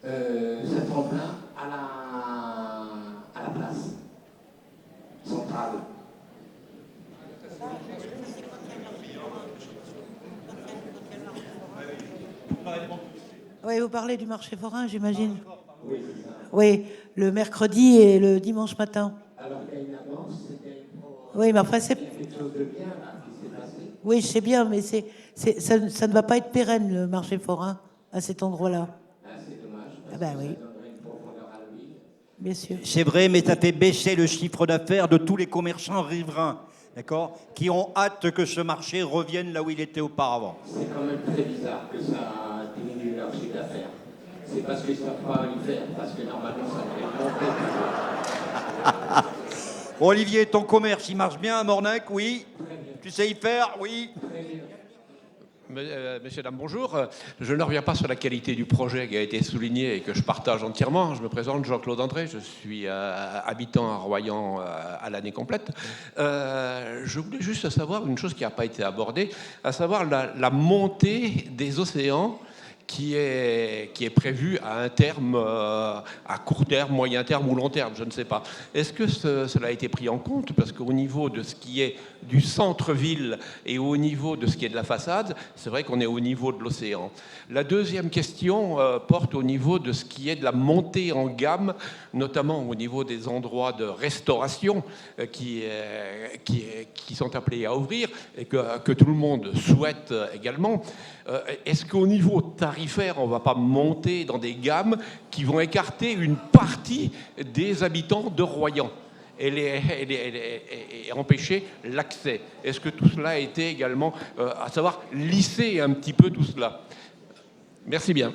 cet remblai à la place centrale. Oui, vous parlez du marché forain, j'imagine. Oui, le mercredi et le dimanche matin. Alors qu'il y a une avance, oui, mais enfin, c'est... quelque chose de bien là, qui s'est passé. Oui, je sais bien, mais ça ne va pas être pérenne, le marché forain, à cet endroit-là. Ah, c'est dommage. Ah ben oui. Ça donnerait une profondeur à l'huile. Bien sûr. C'est vrai, mais ça fait baisser le chiffre d'affaires de tous les commerçants riverains, d'accord, qui ont hâte que ce marché revienne là où il était auparavant. C'est quand même très bizarre que ça diminue leur chiffre d'affaires. C'est parce qu'ils ne savent pas y faire, parce que normalement ça devrait monter. Olivier, ton commerce, il marche bien à Mornac, oui. Tu sais y faire, oui. Messieurs, dames, bonjour. Je ne reviens pas sur la qualité du projet qui a été souligné et que je partage entièrement. Je me présente Jean-Claude André, je suis habitant à Royan à l'année complète. Je voulais juste savoir une chose qui n'a pas été abordée, à savoir la montée des océans qui est prévu à un terme, à court terme, moyen terme ou long terme, je ne sais pas. Est-ce que cela a été pris en compte? Parce qu'au niveau de ce qui est du centre-ville et au niveau de ce qui est de la façade, c'est vrai qu'on est au niveau de l'océan. La deuxième question porte au niveau de ce qui est de la montée en gamme, notamment au niveau des endroits de restauration qui sont appelés à ouvrir et que tout le monde souhaite également. Est-ce qu'au niveau tarifaire, on ne va pas monter dans des gammes qui vont écarter une partie des habitants de Royan et empêcher l'accès? Est-ce que tout cela a été également, à savoir, lisser un petit peu tout cela? Merci bien.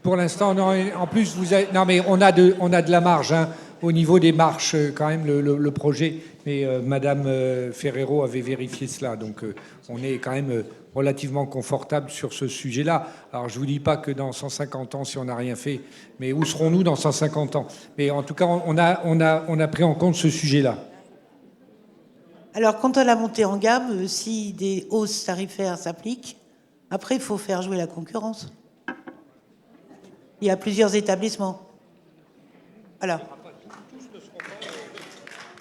Pour l'instant, non. En plus, non, mais on a de la marge hein, au niveau des marches quand même le projet. Mais Madame Ferrero avait vérifié cela, donc on est quand même relativement confortable sur ce sujet-là. Alors je vous dis pas que dans 150 ans, si on n'a rien fait, mais où serons-nous dans 150 ans? Mais en tout cas, on a pris en compte ce sujet-là. Alors, quant à la montée en gamme, si des hausses tarifaires s'appliquent, après, il faut faire jouer la concurrence. Il y a plusieurs établissements. Voilà.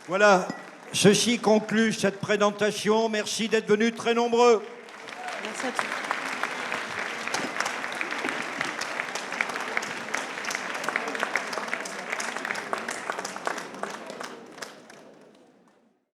Voilà, ceci conclut cette présentation. Merci d'être venus très nombreux. Merci à tous.